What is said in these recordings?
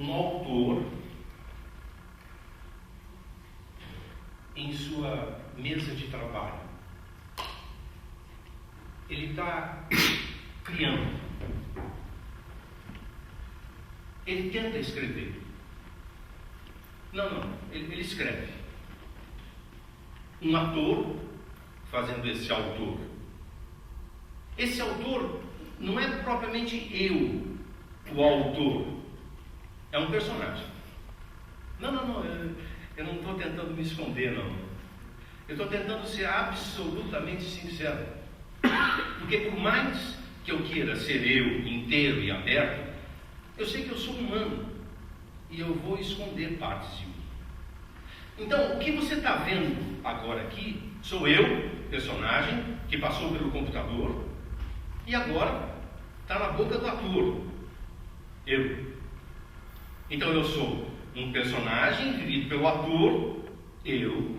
um autor em sua mesa de trabalho. Ele está criando. Ele tenta escrever. Não, ele escreve. Um ator fazendo esse autor. Esse autor não é propriamente eu, o autor. É um personagem. Não, eu não estou tentando me esconder, não. Eu estou tentando ser absolutamente sincero. Porque por mais que eu queira ser eu, inteiro e aberto, eu sei que eu sou humano e eu vou esconder partes de mim. Então, o que você está vendo agora aqui, sou eu, personagem, que passou pelo computador e agora está na boca do ator. Eu. Então eu sou um personagem vivido pelo ator, eu,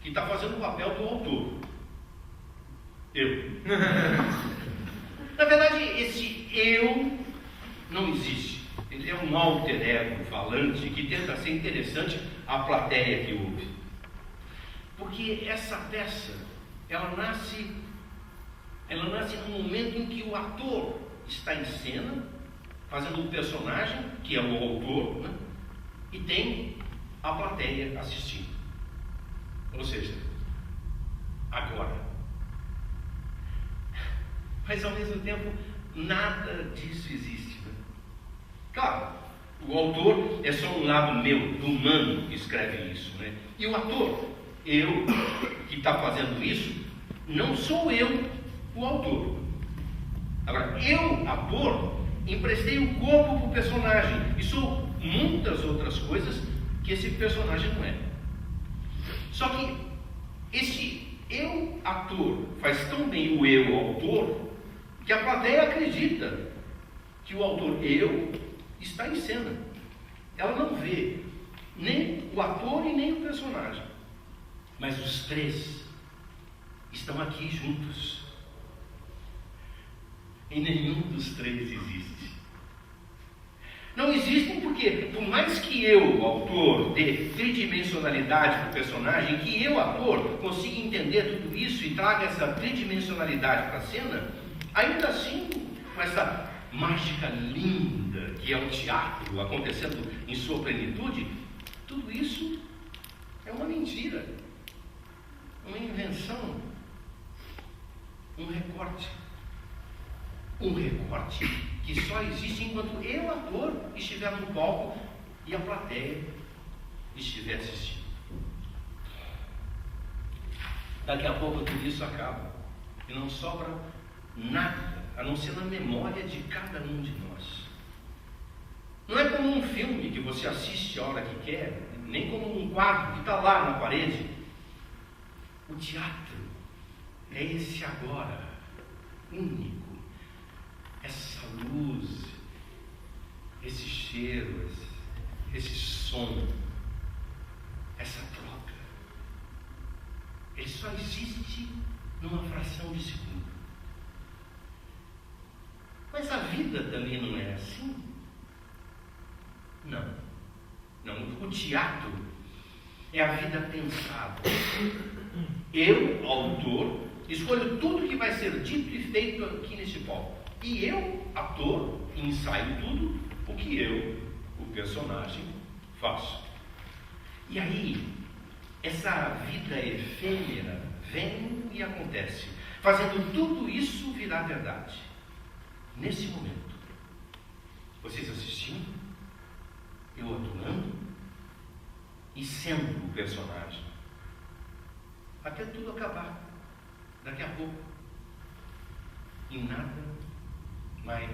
que está fazendo o papel do autor. Eu. Na verdade, esse eu não existe. Ele é um alter ego falante que tenta ser interessante à plateia que ouve. Porque essa peça, ela nasce num momento em que o ator está em cena, fazendo o personagem, que é o autor, né? E tem a plateia assistindo. Ou seja, agora. Mas ao mesmo tempo, nada disso existe. Né? Claro, o autor é só um lado meu, do humano, que escreve isso. Né? E o ator, eu, que está fazendo isso, não sou eu, o autor. Agora, eu, ator, emprestei o corpo para o personagem e sou muitas outras coisas que esse personagem não é. Só que esse eu, ator, faz tão bem o eu, autor, que a plateia acredita que o autor eu está em cena. Ela não vê nem o ator e nem o personagem, mas os três estão aqui juntos. E nenhum dos três existe. Não existem porque, por mais que eu, autor, dê tridimensionalidade para o personagem, que eu, ator, consiga entender tudo isso e traga essa tridimensionalidade para a cena, ainda assim, com essa mágica linda que é o teatro acontecendo em sua plenitude, tudo isso é uma mentira, uma invenção, um recorte. Um recorte que só existe enquanto eu, ator, estiver no palco e a plateia estiver assistindo. Daqui a pouco tudo isso acaba e não sobra nada, a não ser na memória de cada um de nós. Não é como um filme que você assiste a hora que quer, nem como um quadro que está lá na parede. O teatro é esse agora, único. Essa luz, esse cheiro, esse som, essa troca, ele só existe numa fração de segundo. Mas a vida também não é assim? Não. O teatro é a vida pensada. Eu, autor, escolho tudo que vai ser dito e feito aqui nesse palco. E eu, ator, ensaio tudo o que eu, o personagem, faço. E aí, essa vida efêmera vem e acontece, fazendo tudo isso virar verdade. Nesse momento, vocês assistindo, eu atuando e sendo o personagem. Até tudo acabar, daqui a pouco. E nada mais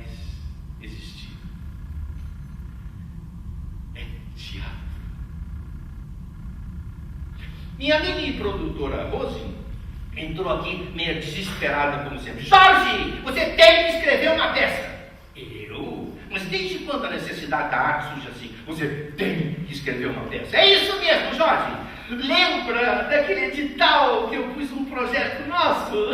existir. É teatro. Minha amiga e produtora Rose entrou aqui meio desesperada, como sempre. Jorge, você tem que escrever uma peça. Eu? Mas desde quando a necessidade da arte surge assim? Você tem que escrever uma peça. É isso mesmo, Jorge. Lembra daquele edital que eu pus um projeto nosso?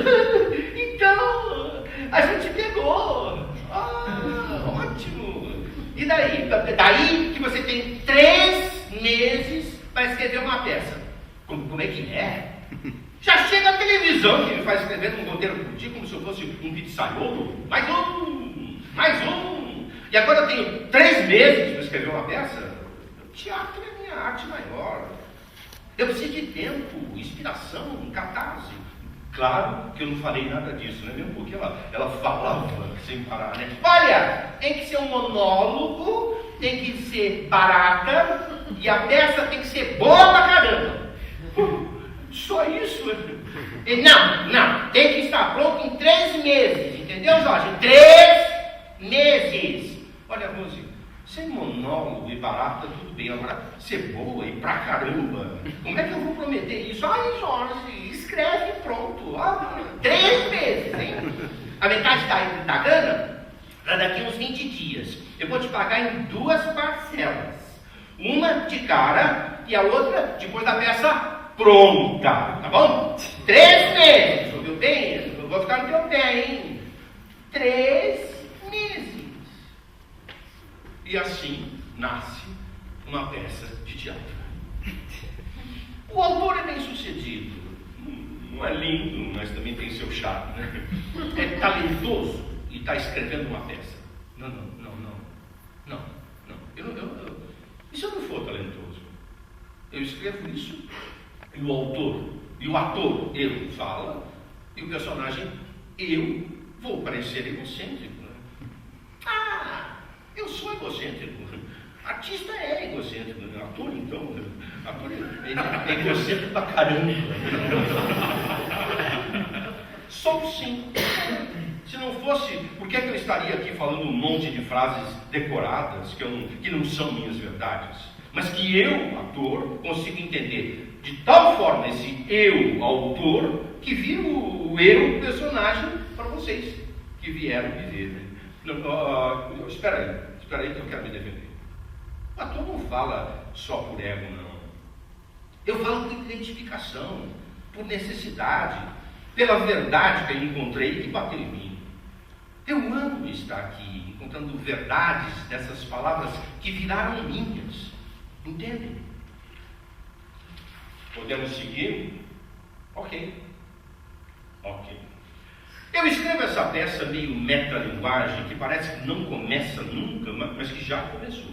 Então, a gente pegou. Ótimo. E daí? Daí que você tem 3 meses para escrever uma peça. Como é que é? Já chega a televisão que me faz escrever um roteiro por dia como se eu fosse um pizzaiolo. Mais um. E agora eu tenho 3 meses para escrever uma peça? O teatro é minha arte maior. Eu preciso de tempo, inspiração, catarse. Claro que eu não falei nada disso, né? Mesmo porque ela falava sem parar, né? Olha, tem que ser um monólogo, tem que ser barata e a peça tem que ser boa pra caramba. Só isso? Não, tem que estar pronto em 3 meses, entendeu, Jorge? 3 meses. Olha, Rose, sem monólogo e barata, tudo bem. Agora, ser boa e pra caramba, como é que eu vou prometer isso? Ai, Jorge, escreve e pronto. 3 meses, hein? A metade da grana, para daqui uns 20 dias. Eu vou te pagar em 2 parcelas. Uma de cara e a outra depois da peça pronta, tá bom? 3 meses, ouviu bem? Eu vou ficar no teu pé, hein? 3 meses. E assim nasce uma peça de teatro. O autor é bem sucedido. Não é lindo, mas também tem seu charme, né? É talentoso e está escrevendo uma peça. Não. E se eu não for talentoso? Eu escrevo isso e o ator, eu fala, e o personagem, eu vou parecer egocêntrico. Né? Eu sou egocêntrico. Artista é egocêntrico. Né? Ator, então. Ator é egocêntrico pra caramba. Sou sim. Se não fosse, por que eu estaria aqui falando um monte de frases decoradas que não são minhas verdades? Mas que eu, ator, consigo entender de tal forma esse eu, autor, que vira o eu, personagem, para vocês que vieram viver. Né? Espera aí que eu quero me defender. O ator não fala só por ego, não. Eu falo por identificação, por necessidade, pela verdade que eu encontrei e que bateu em mim. Eu amo estar aqui, encontrando verdades dessas palavras que viraram minhas. Entendem? Podemos seguir? Ok. Eu escrevo essa peça meio metalinguagem que parece que não começa nunca, mas que já começou.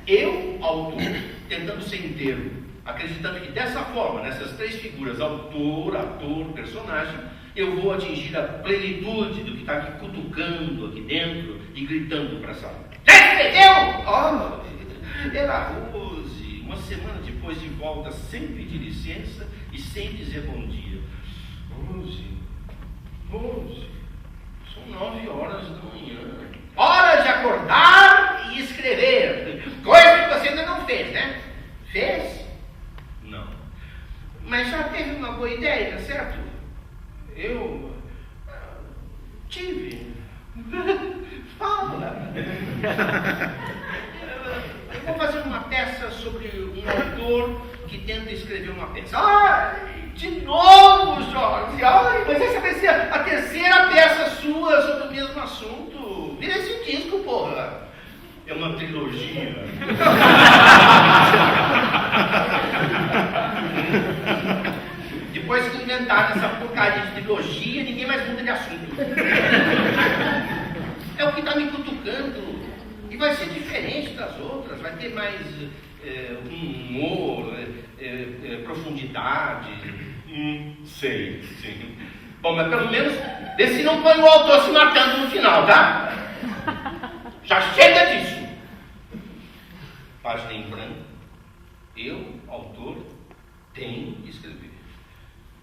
Eu, autor, tentando ser inteiro, acreditando que dessa forma, nessas 3 figuras, autor, ator, personagem, eu vou atingir a plenitude do que está aqui cutucando aqui dentro e gritando para essa. Já escreveu? Era Rose, uma semana depois de volta, sem pedir licença e sem dizer bom dia. Rose, são 9 horas da manhã. Hora de acordar e escrever. Coisa que você ainda não fez, né? Fez? Não. Mas já teve uma boa ideia, certo? Eu tive. Fala. Eu vou fazer uma peça sobre um autor que tenta escrever uma peça. De novo, Jorge! Mas essa vai ser a 3ª peça sua sobre o mesmo assunto. Vira esse disco, porra! É uma trilogia. Depois que inventaram essa porcaria de trilogia, ninguém mais muda de assunto. É o que está me cutucando. E vai ser diferente das outras. Vai ter mais humor, profundidade. Sei, sim. Bom, mas pelo menos vê se não põe o autor se matando no final, tá? Já chega disso. Página em branco. Eu, autor, tenho que escrever.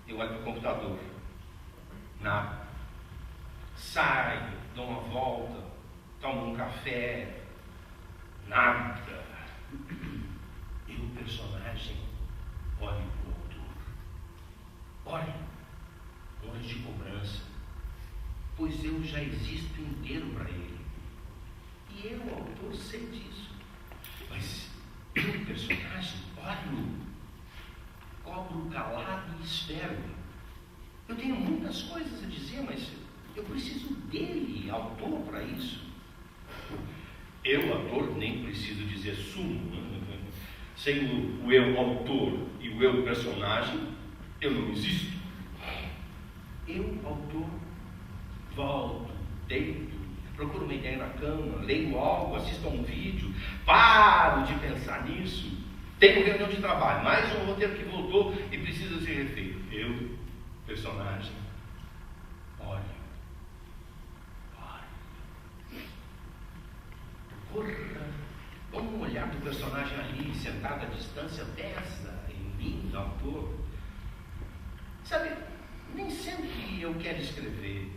Eu olho para o computador. Nada. Saio, dou uma volta, tomo um café. Nada. E o personagem olha para o autor. Olha, olho de cobrança. Pois eu já existo inteiro para ele. E eu, autor, sei disso. Mas eu, personagem, olho, cobro calado e espero. Eu tenho muitas coisas a dizer, mas eu preciso dele, autor, para isso. Eu, ator, nem preciso dizer sumo. Sem o eu autor e o eu personagem, eu não existo. Eu, autor, volto, deito, procuro uma ideia na cama, leio algo, assisto a um vídeo, paro de pensar nisso. Tenho reunião de trabalho, mais um roteiro que voltou e precisa ser refeito. Eu, personagem, olho. Porra, como um olhar do personagem ali, sentado à distância, pesa em mim, do autor. Sabe, nem sempre eu quero escrever,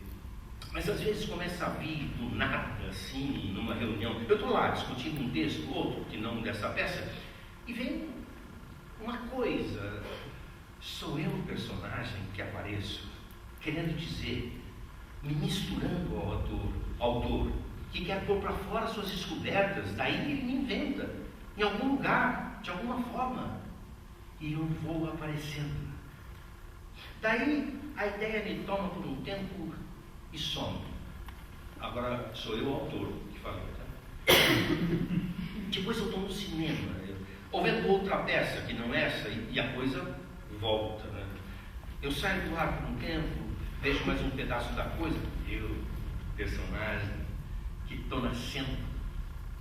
mas às vezes começa a vir do nada, assim, numa reunião. Eu estou lá discutindo um texto, outro, que não dessa peça, e vem uma coisa. Sou eu o personagem que apareço, querendo dizer, me misturando ao autor, que quer pôr para fora suas descobertas. Daí ele me inventa, em algum lugar, de alguma forma, e eu vou aparecendo. Daí a ideia me toma por um tempo e some. Agora sou eu o autor que falei, tá? Depois eu estou no cinema, ou vendo outra peça que não é essa, e a coisa volta, né? Eu saio do ar por um tempo, vejo mais um pedaço da coisa, eu, personagem, que estou nascendo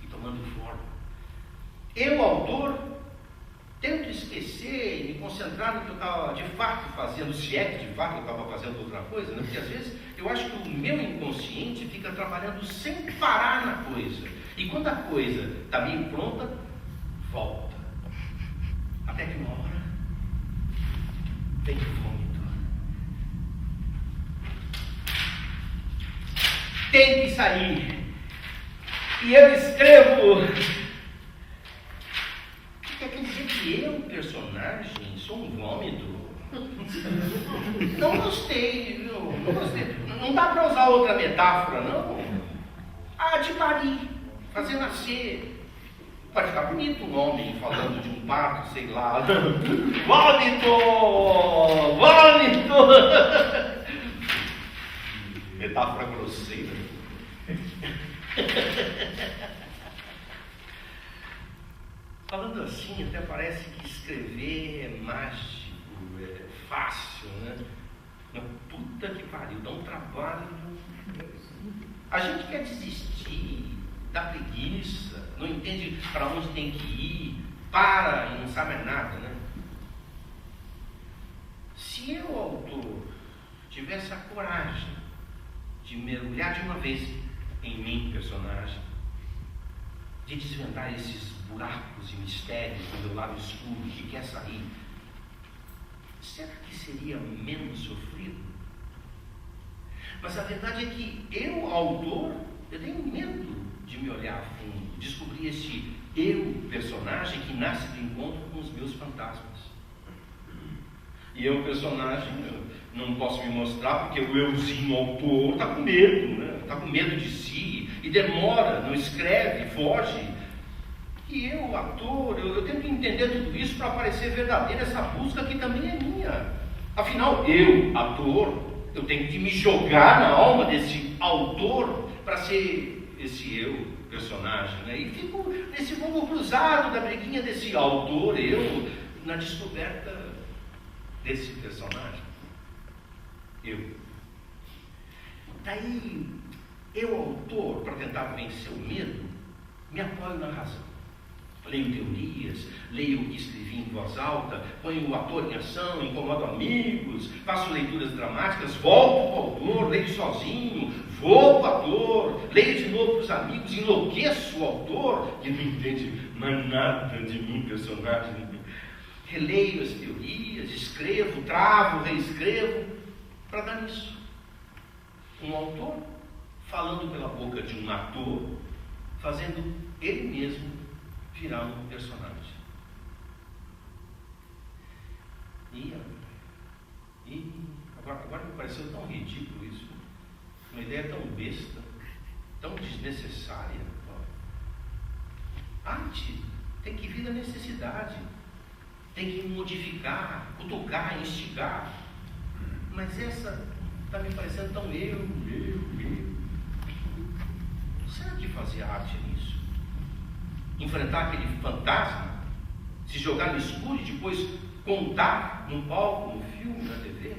e tomando forma. Eu, autor, tento esquecer e me concentrar no que eu estava de fato fazendo, se é que de fato eu estava fazendo outra coisa, né? Porque às vezes eu acho que o meu inconsciente fica trabalhando sem parar na coisa. E quando a coisa está meio pronta, volta. Até que uma hora vem o vômito. Tem que sair. E eu escrevo. Quer dizer que eu, personagem, sou um vômito? Não gostei, viu? Não gostei. Não dá para usar outra metáfora, não? De parir, fazer nascer. Pode ficar bonito um homem falando de um pato, sei lá. Vômito! Vômito! Metáfora grosseira. Falando assim, até parece que escrever é mágico, é fácil, né? Mas puta que pariu, dá um trabalho. A gente quer desistir, dá preguiça, não entende para onde tem que ir, para e não sabe mais nada, né? Se eu, autor, tivesse a coragem de mergulhar de uma vez em mim, personagem, de desvendar esses buracos e mistérios do meu lado escuro que quer sair, será que seria menos sofrido? Mas a verdade é que eu, autor, eu tenho medo de me olhar a fundo, descobrir esse eu, personagem, que nasce do encontro com os meus fantasmas. E eu, personagem, eu não posso me mostrar porque o euzinho autor está com medo, né? Está com medo de si e demora, não escreve, foge. E eu, ator, eu tento entender tudo isso para parecer verdadeira essa busca que também é minha. Afinal, eu, ator, eu tenho que me jogar na alma desse autor para ser esse eu, personagem, né? E fico nesse fogo cruzado da briguinha desse autor, eu, na descoberta desse personagem. Eu. Daí, eu, autor, para tentar vencer o medo, me apoio na razão. Leio teorias, leio o que escrevi em voz alta, ponho o ator em ação, incomodo amigos, faço leituras dramáticas, volto para o autor, leio sozinho, vou para o ator, leio de novo para os amigos, enlouqueço o autor, que não entende mais nada de mim, personagem. Releio as teorias, escrevo, travo, reescrevo, para dar nisso. Um autor falando pela boca de um ator, fazendo ele mesmo virar um personagem. E agora me pareceu tão ridículo isso. Uma ideia tão besta, tão desnecessária. Arte tem que vir da necessidade. Tem que modificar, cutucar, instigar. Mas essa está me parecendo tão eu. Será que fazer arte é isso? enfrentar aquele fantasma, se jogar no escuro e depois contar num palco, num filme, na TV?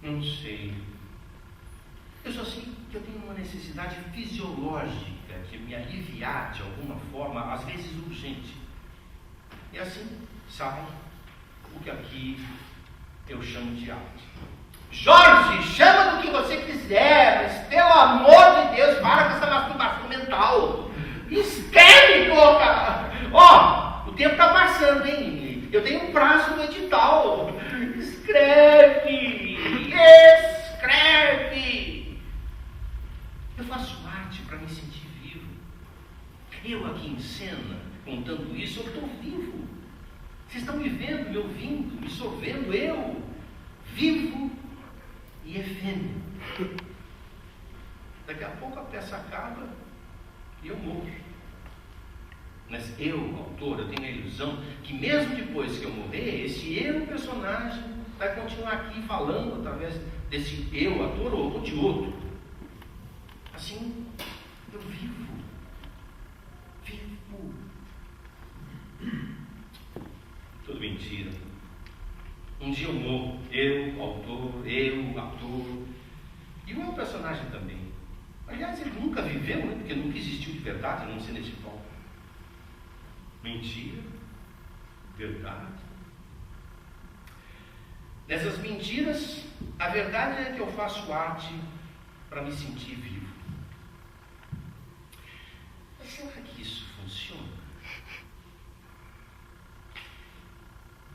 Não sei. Eu só sei que eu tenho uma necessidade fisiológica de me aliviar de alguma forma, às vezes urgente. E assim, sabem o que aqui eu chamo de arte. Jorge, chama do que você quiser, mas pelo amor de Deus, para com essa masturbação mental. Escreve, porra! Ó, o tempo está passando, hein? Eu tenho um prazo no edital. Escreve! Escreve! Eu faço arte para me sentir vivo. Eu aqui em cena, contando isso, eu estou vivo. Vocês estão me vendo, me ouvindo, me sorvendo. Eu, vivo e efêmero. Daqui a pouco a peça acaba e eu morro. Mas eu, autor, eu tenho a ilusão que mesmo depois que eu morrer, esse eu, personagem, vai continuar aqui falando através desse eu, ator, ou de outro. Assim, eu vivo. Vivo. Tudo mentira. Um dia eu morro, eu, autor, eu, ator, e o meu personagem também. Aliás, ele nunca viveu, né? Porque nunca existiu de verdade, a não ser nesse palco. Mentira, verdade. Nessas mentiras, a verdade é que eu faço arte para me sentir vivo. Mas será que isso funciona?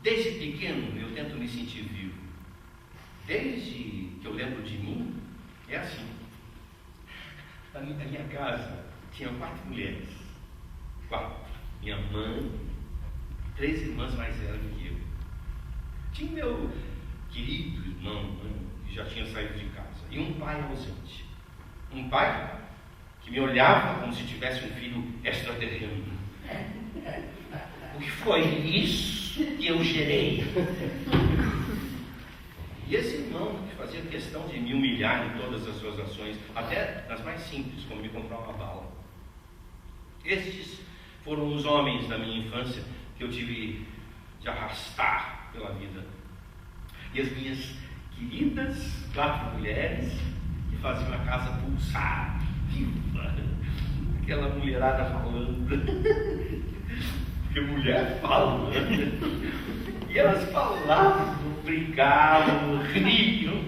Desde pequeno eu tento me sentir vivo. Desde que eu lembro de mim, é assim. A minha casa tinha 4 mulheres. 4. Minha mãe, 3 irmãs mais velhas do que eu. Tinha meu querido irmão, que já tinha saído de casa. E um pai ausente. Um pai que me olhava como se tivesse um filho extraterreno. O que foi isso que eu gerei? E esse irmão que fazia questão de me humilhar em todas as suas ações, até nas mais simples, como me comprar uma bala. Estes foram os homens da minha infância que eu tive de arrastar pela vida. E as minhas queridas 4 mulheres que faziam a casa pulsar, viva, aquela mulherada falando. Porque mulher fala, e elas falavam, brincavam, riam,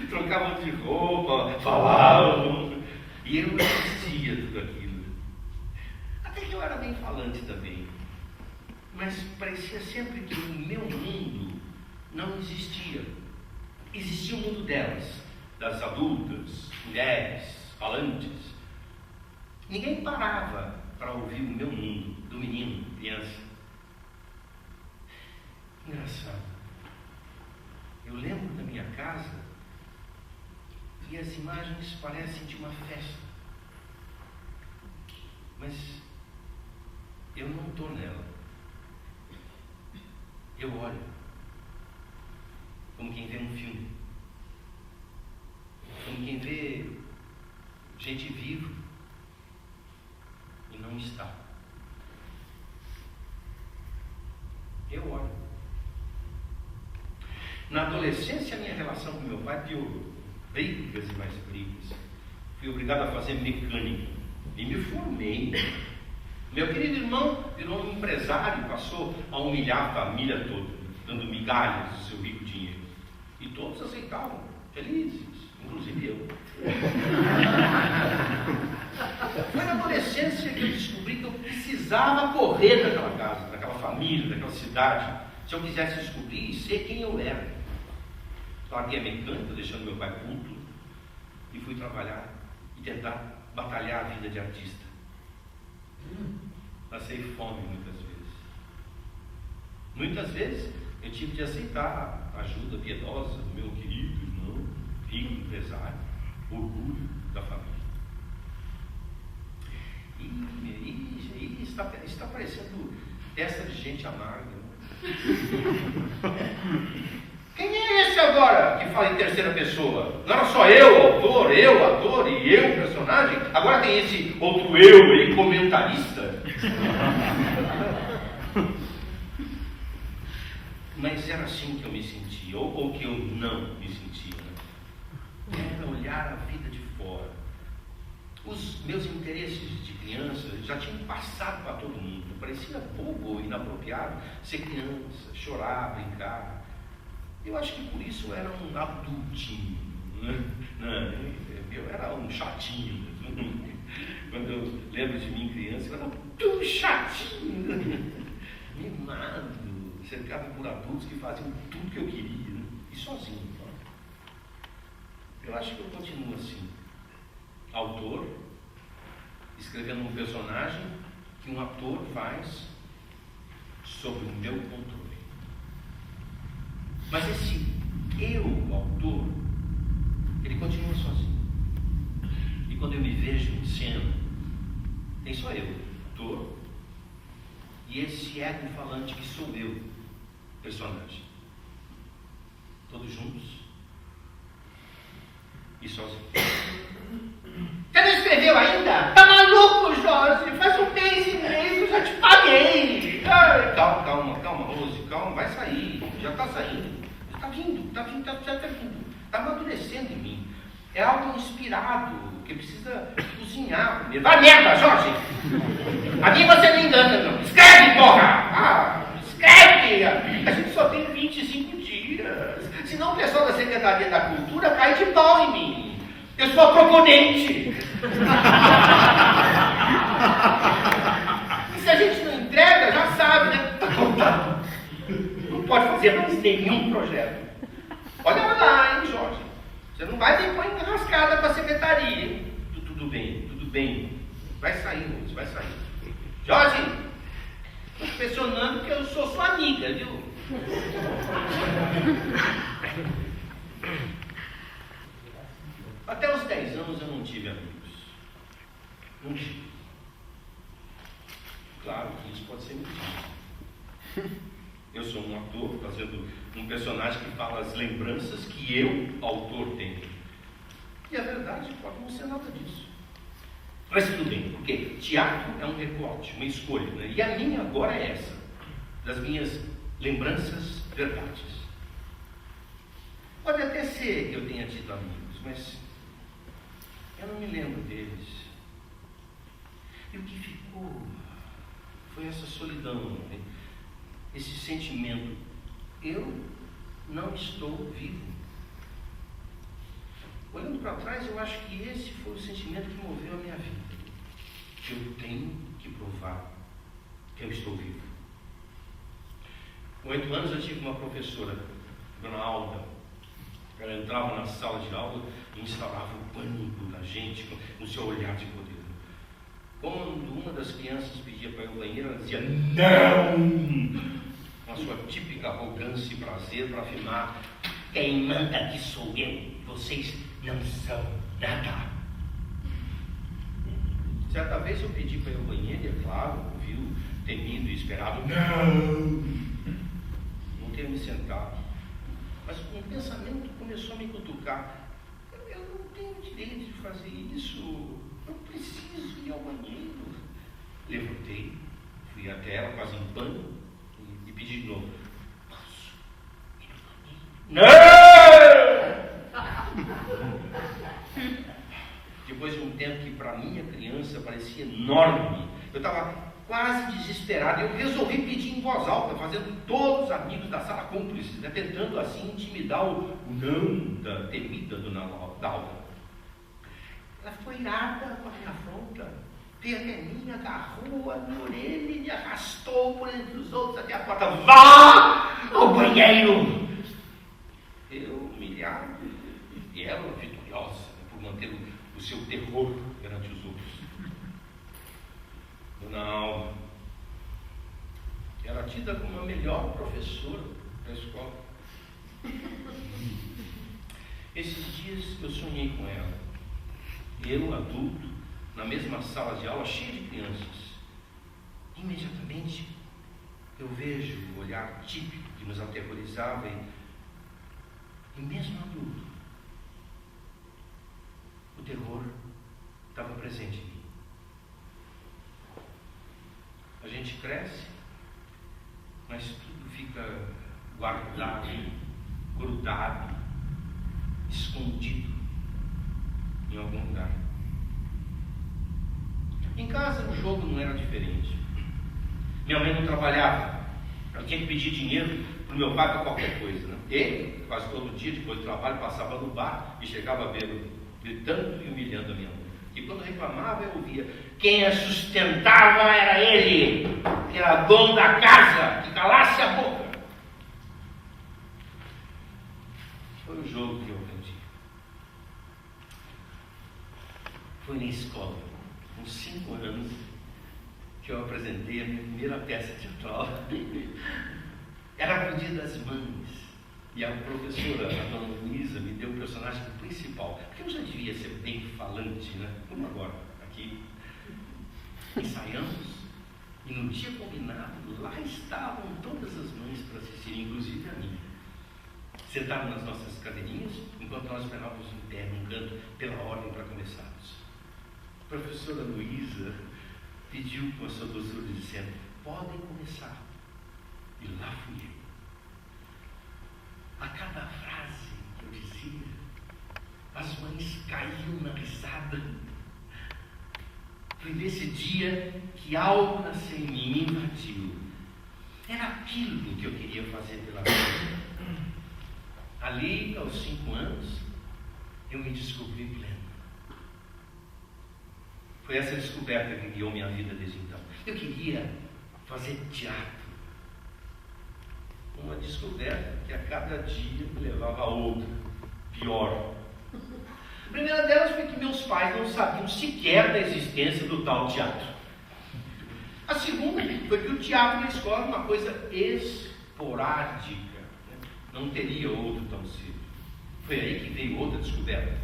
trocavam de roupa, falavam, e eu assistia tudo aquilo. Até que eu era bem falante também, mas parecia sempre que o meu mundo não existia. Existia o mundo delas, das adultas, mulheres, falantes. Ninguém parava para ouvir o meu mundo, do menino, criança. Engraçado. Eu lembro da minha casa e as imagens parecem de uma festa. Mas eu não estou nela. Eu olho como quem vê um filme. Como quem vê gente viva e não está. Eu olho. Na adolescência, a minha relação com meu pai piorou. Brigas e mais brigas. Fui obrigado a fazer mecânica. E me formei. Meu querido irmão virou um empresário e passou a humilhar a família toda, dando migalhas do seu rico dinheiro. E todos aceitavam, felizes, inclusive eu. Foi na adolescência que eu descobri que eu precisava correr daquela casa, daquela família, daquela cidade, se eu quisesse descobrir e ser quem eu era. Larguei a mecânica, deixando meu pai puto, e fui trabalhar e tentar batalhar a vida de artista. Passei fome muitas vezes. Muitas vezes eu tive de aceitar a ajuda piedosa do meu querido irmão, rico empresário, orgulho da família. E está parecendo testa de gente amarga. Quem é esse agora que fala em terceira pessoa? Não era só eu, autor, eu, ator e eu, personagem? Agora tem esse outro eu aí, comentarista. Mas era assim que eu me sentia, ou que eu não me sentia. Né? Era olhar a vida de fora. Os meus interesses de criança já tinham passado para todo mundo. Parecia bobo, inapropriado ser criança, chorar, brincar. Eu acho que por isso eu era um adultinho. Né? Eu era um chatinho. Quando eu lembro de mim criança, eu era tão chatinho, mimado, cercado por adultos que faziam tudo que eu queria, né? E sozinho. Eu acho que eu continuo assim. Autor, escrevendo um personagem que um ator faz sob o meu controle. Mas esse eu, autor, ele continua sozinho. E quando eu me vejo em cena, tem só eu, ator, e esse ego falante que sou eu, personagem. Todos juntos e sozinho. Você não escreveu ainda? Tá maluco, Jorge? Faz um mês e meio, eu já te paguei. Ai, calma, Rose, calma, vai sair. Já tá saindo. Tá vindo, já tá vindo. Tá amadurecendo em mim. É algo inspirado, que precisa cozinhar primeiro. Vai merda, Jorge! A mim você não engana, não. Escreve, porra! Escreve! A gente só tem 25 dias. Senão o pessoal da Secretaria da Cultura cai de pau em mim. Eu sou a proponente. E se a gente não entrega, já sabe, né? Não pode fazer mais nenhum projeto. Olha lá, hein, Jorge? Você não vai depois enrascada para a secretaria. Tudo bem. Vai sair, moço, vai sair. Jorge, estou pressionando que eu sou sua amiga, viu? Até os 10 anos eu não tive amigos. Não tive. Claro que isso pode ser mentira. Eu sou um ator fazendo um personagem que fala as lembranças que eu, autor, tenho. E a verdade pode não ser nada disso. Mas tudo bem, porque teatro é um recorte, uma escolha, né? E a minha agora é essa, das minhas lembranças verdades. Pode até ser que eu tenha tido amigos, mas eu não me lembro deles. E o que ficou foi essa solidão, né? Esse sentimento, eu não estou vivo. Olhando para trás, eu acho que esse foi o sentimento que moveu a minha vida. Eu tenho que provar que eu estou vivo. Com 8 anos eu tive uma professora, Dona Alda. Ela entrava na sala de aula e instaurava o pânico da gente no seu olhar de poder. Quando uma das crianças pedia para ir ao banheiro, ela dizia não! Com a sua típica arrogância e prazer para afirmar: quem manda aqui sou eu, vocês não são nada. Certa vez eu pedi para ir ao banheiro e, é claro, ouviu, temido e esperado, não! Voltei a me sentar, mas um pensamento começou a me cutucar. Eu não tenho direito de fazer isso, eu preciso ir ao banheiro. Levantei, fui até ela quase em pânico e pedi de novo: posso ir ao banheiro? Não! Depois de um tempo que para minha criança parecia enorme, eu estava quase desesperado. Eu resolvi pedir em voz alta, fazendo todos os amigos da sala cúmplices, né, tentando assim intimidar o não da temida Dona Dalda. Ela ficou irada com a minha afronta, veio até mim, agarrou a minha orelha e me arrastou por entre os outros até a porta. Vá ao banheiro! Eu humilhado e ela vitoriosa, né, por manter o seu terror perante os outros. Dona Alma era tida como a melhor professora da escola. Esses dias eu sonhei com ela. Eu, adulto, na mesma sala de aula, cheia de crianças. Imediatamente eu vejo o olhar típico que nos aterrorizava E mesmo adulto, o terror estava presente em mim. A gente cresce, mas tudo fica guardado, grudado, escondido em algum lugar. Em casa o jogo não era diferente. Minha mãe não trabalhava, ela tinha que pedir dinheiro para o meu pai para qualquer coisa, né? Ele, quase todo dia, depois do trabalho, passava no bar e chegava bêbado, gritando e humilhando a minha mãe. E quando reclamava, eu ouvia: quem a sustentava era ele, que era dono da casa, que calasse a boca. Foi o jogo que eu aprendi. Foi na escola, com 5 anos, que eu apresentei a minha primeira peça teatral. Era o Dia das Mães. E a professora, a dona Luísa, me deu o personagem principal. Porque eu já devia ser bem falante, né? Como agora, aqui. Ensaiamos. E no dia combinado, lá estavam todas as mães para assistir, inclusive a minha. Sentaram nas nossas cadeirinhas, enquanto nós esperávamos em pé, num canto, pela ordem para começarmos. A professora Luísa pediu com a sua doçura, dizendo: podem começar. E lá fui eu. A cada frase que eu dizia, as mães caíam na risada. Foi nesse dia que algo nasceu em mim, me invadiu. Era aquilo que eu queria fazer pela vida. Ali, aos 5 anos, eu me descobri pleno. Foi essa descoberta que guiou minha vida desde então. Eu queria fazer teatro. Uma descoberta que a cada dia me levava a outra, pior. A primeira delas foi que meus pais não sabiam sequer da existência do tal teatro. A segunda foi que o teatro na escola era uma coisa esporádica, né? Não teria outro tão cedo. Foi aí que veio outra descoberta.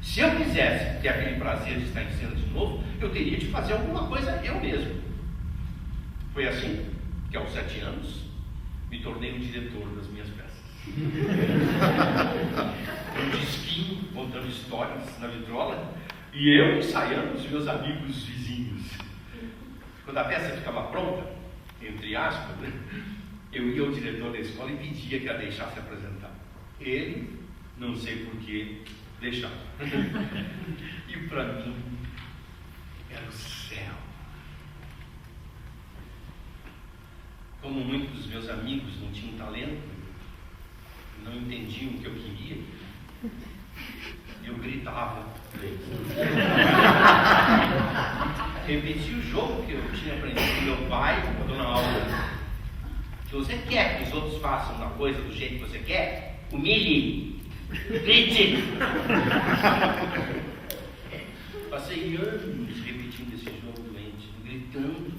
Se eu quisesse ter aquele prazer de estar em cena de novo, eu teria de fazer alguma coisa eu mesmo. Foi assim que aos 7 anos me tornei o diretor das minhas peças. Um disquinho contando histórias na vitrola e eu ensaiando os meus amigos vizinhos. Quando a peça ficava pronta, entre aspas, né, eu ia ao diretor da escola e pedia que a deixasse apresentar. Ele, não sei porquê, deixava. E para mim era o céu. Como muitos dos meus amigos não tinham talento, não entendiam o que eu queria, eu gritava. Repeti o jogo que eu tinha aprendido com meu pai, com a dona Aula. Se você quer que os outros façam uma coisa do jeito que você quer, humilhe, grite. Passei anos repetindo esse jogo doente, gritando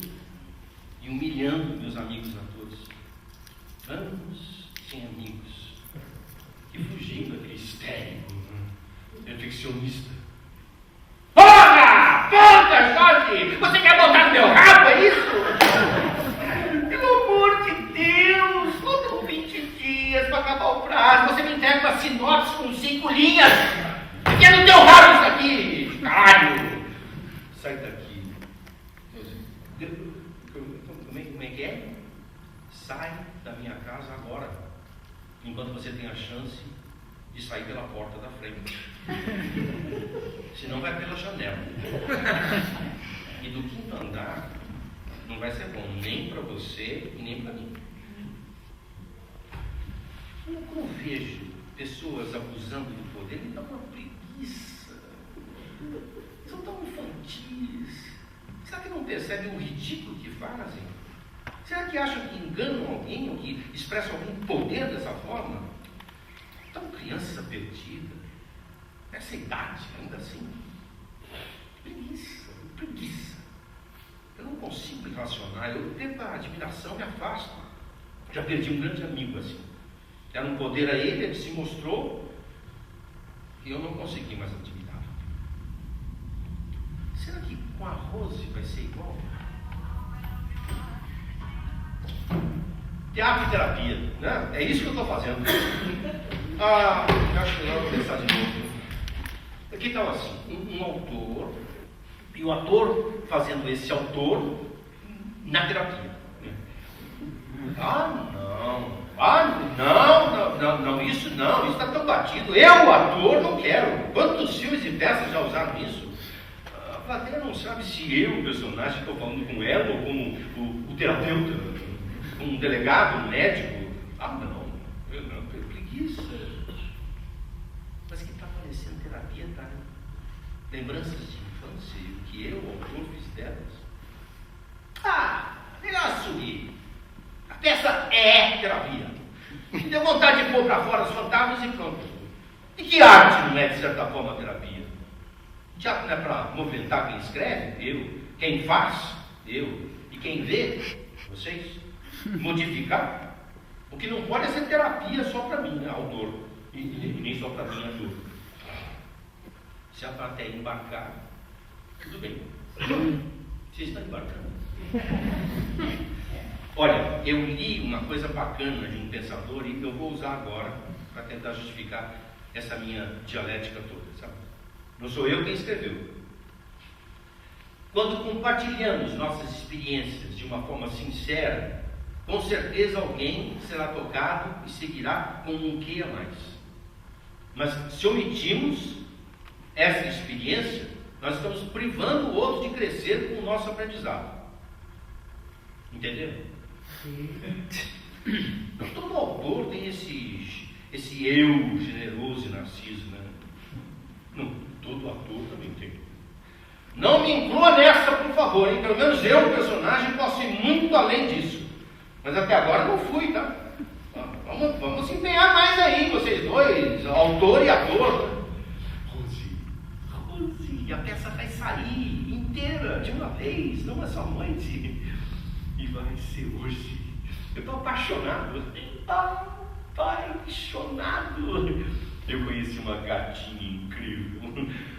e humilhando meus amigos atores. Anos sem amigos, e fugindo daquele histérico, perfeccionista. Porra! Porra, Jorge! Você quer botar no meu rabo, é isso? Pelo amor de Deus! Faltam 20 dias para acabar o prazo. Você me entrega uma sinopse com 5 linhas. Enfia no teu rabo isso aqui, caralho! Sai daqui. Como é que é? Sai da minha casa agora, enquanto você tem a chance de sair pela porta da frente. Senão vai pela janela. E do 5º andar não vai ser bom nem para você e nem para mim. Eu vejo pessoas abusando do poder, me dá uma preguiça. São tão infantis. Será que não percebem o ridículo que fazem? Será que acham que enganam alguém ou que expressam algum poder dessa forma? Tão criança perdida. Essa idade, ainda assim. Preguiça, preguiça. Eu não consigo me relacionar. Eu tento a admiração, me afasto. Já perdi um grande amigo assim. Era um poder a ele, ele se mostrou e eu não consegui mais admirar. Será que com a Rose vai ser igual? Teatro e terapia, né? É isso que eu estou fazendo. Acho que não vou começar de novo. Aqui está assim, um autor, e o ator fazendo esse autor na terapia. Não, isso está tão batido. Eu, ator, não quero. Quantos filmes e peças já usaram isso? A plateia não sabe se eu, o personagem, estou falando com ela ou com o terapeuta, com um delegado, um médico. Não, preguiça. Mas que está parecendo terapia, tá? Lembranças de infância e o que eu, o autor, fiz delas. Melhor assumir. A peça é terapia. Deu vontade de pôr para fora os fantasmas e pronto. E que arte não é, de certa forma, terapia? O teatro não é para movimentar quem escreve? Eu. Quem faz? Eu. E quem vê? Vocês. Modificar? O que não pode é ser terapia só para mim, autor. E nem só para mim, ator. Se a plateia embarcar, tudo bem. Vocês estão embarcando. Olha, eu li uma coisa bacana de um pensador e eu vou usar agora para tentar justificar essa minha dialética toda, sabe? Não sou eu quem escreveu. Quando compartilhamos nossas experiências de uma forma sincera, com certeza alguém será tocado e seguirá com um quê a mais. Mas se omitimos essa experiência, nós estamos privando o outro de crescer com o nosso aprendizado. Entenderam? Então, todo autor tem esse eu generoso e narciso, né? Não, todo ator também tem. Não me inclua nessa, por favor, hein? Pelo menos eu, o personagem, posso ir muito além disso. Mas até agora não fui, tá? Vamos se empenhar mais aí, vocês dois, autor e ator. Rose, a peça vai sair inteira, de uma vez, não é só noite. E vai ser hoje. Eu estou apaixonado. Apaixonado. Eu conheci uma gatinha incrível,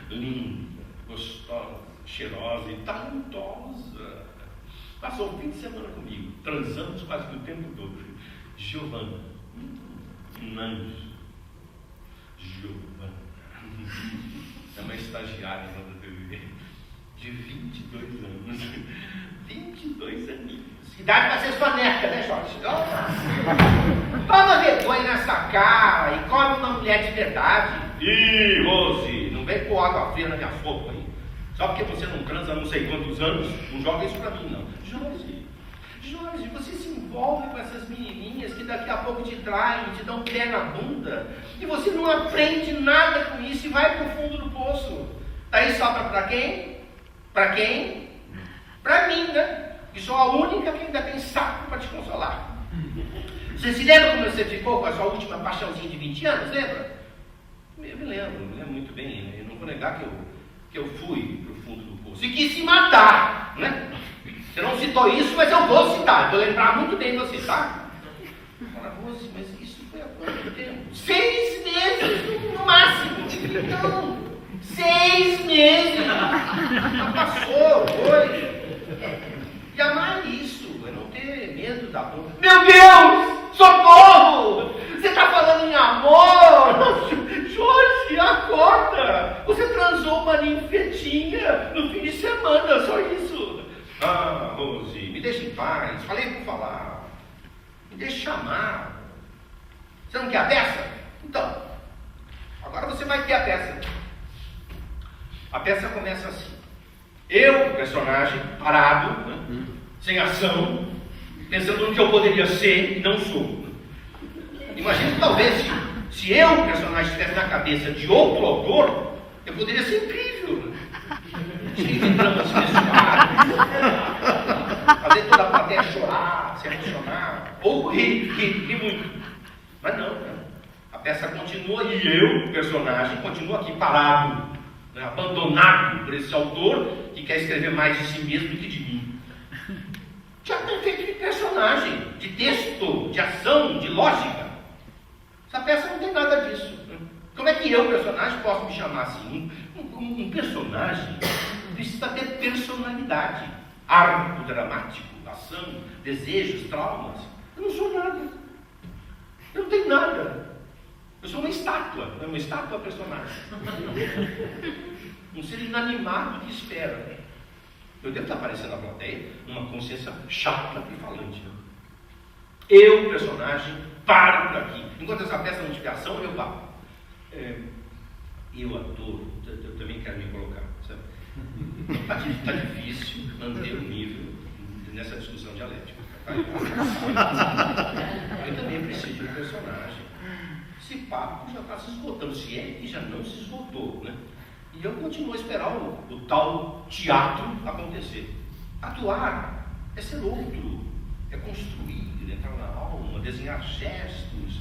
linda, gostosa, cheirosa e talentosa. Passou o fim de semana comigo. Transamos quase que o tempo todo. Giovana. Um anjo. Giovana. É uma estagiária lá da TV. De 22 anos. 22 aninhos. Idade para ser sua neta, né, Jorge? Toma vergonha nessa cara e come uma mulher de verdade. Ih, Rose, não vem com água fria na minha sopa aí. Só porque você não transa há não sei quantos anos, não joga isso pra mim, não. Jorge, você se envolve com essas menininhas que daqui a pouco te traem, te dão pé na bunda, e você não aprende nada com isso e vai pro fundo do poço. Daí sobra pra quem? Pra quem? Pra mim, né? Que sou a única que ainda tem saco para te consolar. Você se lembra como você ficou com a sua última paixãozinha de 20 anos, lembra? Eu me lembro muito bem, né? Eu não vou negar que eu fui para o fundo do poço e quis se matar, né? Você não citou isso, mas eu vou citar. Eu vou lembrar muito bem de você, tá? Fala, Rose, mas isso foi há quanto tempo? 6 meses no máximo. Não, 6 meses. Passou, foi. E amar isso, é não ter medo da dor. Meu Deus! Socorro! Você está falando em amor? Jorge, acorda! Você transou uma ninfetinha no fim de semana, só isso. Rose, me deixa em paz. Falei por falar. Me deixa chamar. Você não quer a peça? Então, agora você vai ter a peça. A peça começa assim. Eu, personagem, parado, né? Sem ação, pensando no que eu poderia ser e não sou. Imagina que talvez se eu, personagem, estivesse na cabeça de outro autor, eu poderia ser incrível. Cheio de dramas pessoais, fazer toda a plateia chorar, se emocionar, ou rir muito. Mas não. A peça continua e eu, personagem, continuo aqui parado, né, abandonado por esse autor que quer escrever mais de si mesmo do que de mim. Teatro é feito de personagem, de texto, de ação, de lógica. Essa peça não tem nada disso. Como é que eu, personagem, posso me chamar assim? Um personagem precisa ter personalidade, arco dramático, ação, desejos, traumas. Eu não sou nada. Eu não tenho nada. Eu sou uma estátua personagem. Um ser inanimado que espera. Eu devo estar aparecendo na plateia, numa consciência chata e falante. Eu, personagem, paro por aqui. Enquanto essa peça não tiver ação, eu paro. Eu, ator, eu também quero me colocar. Está difícil manter o nível nessa discussão dialética. Eu também preciso de um personagem. Esse papo já está se esgotando, se é que já não se esgotou, né? E eu continuo a esperar o tal teatro acontecer. Atuar é ser outro, é construir, entrar na alma, desenhar gestos,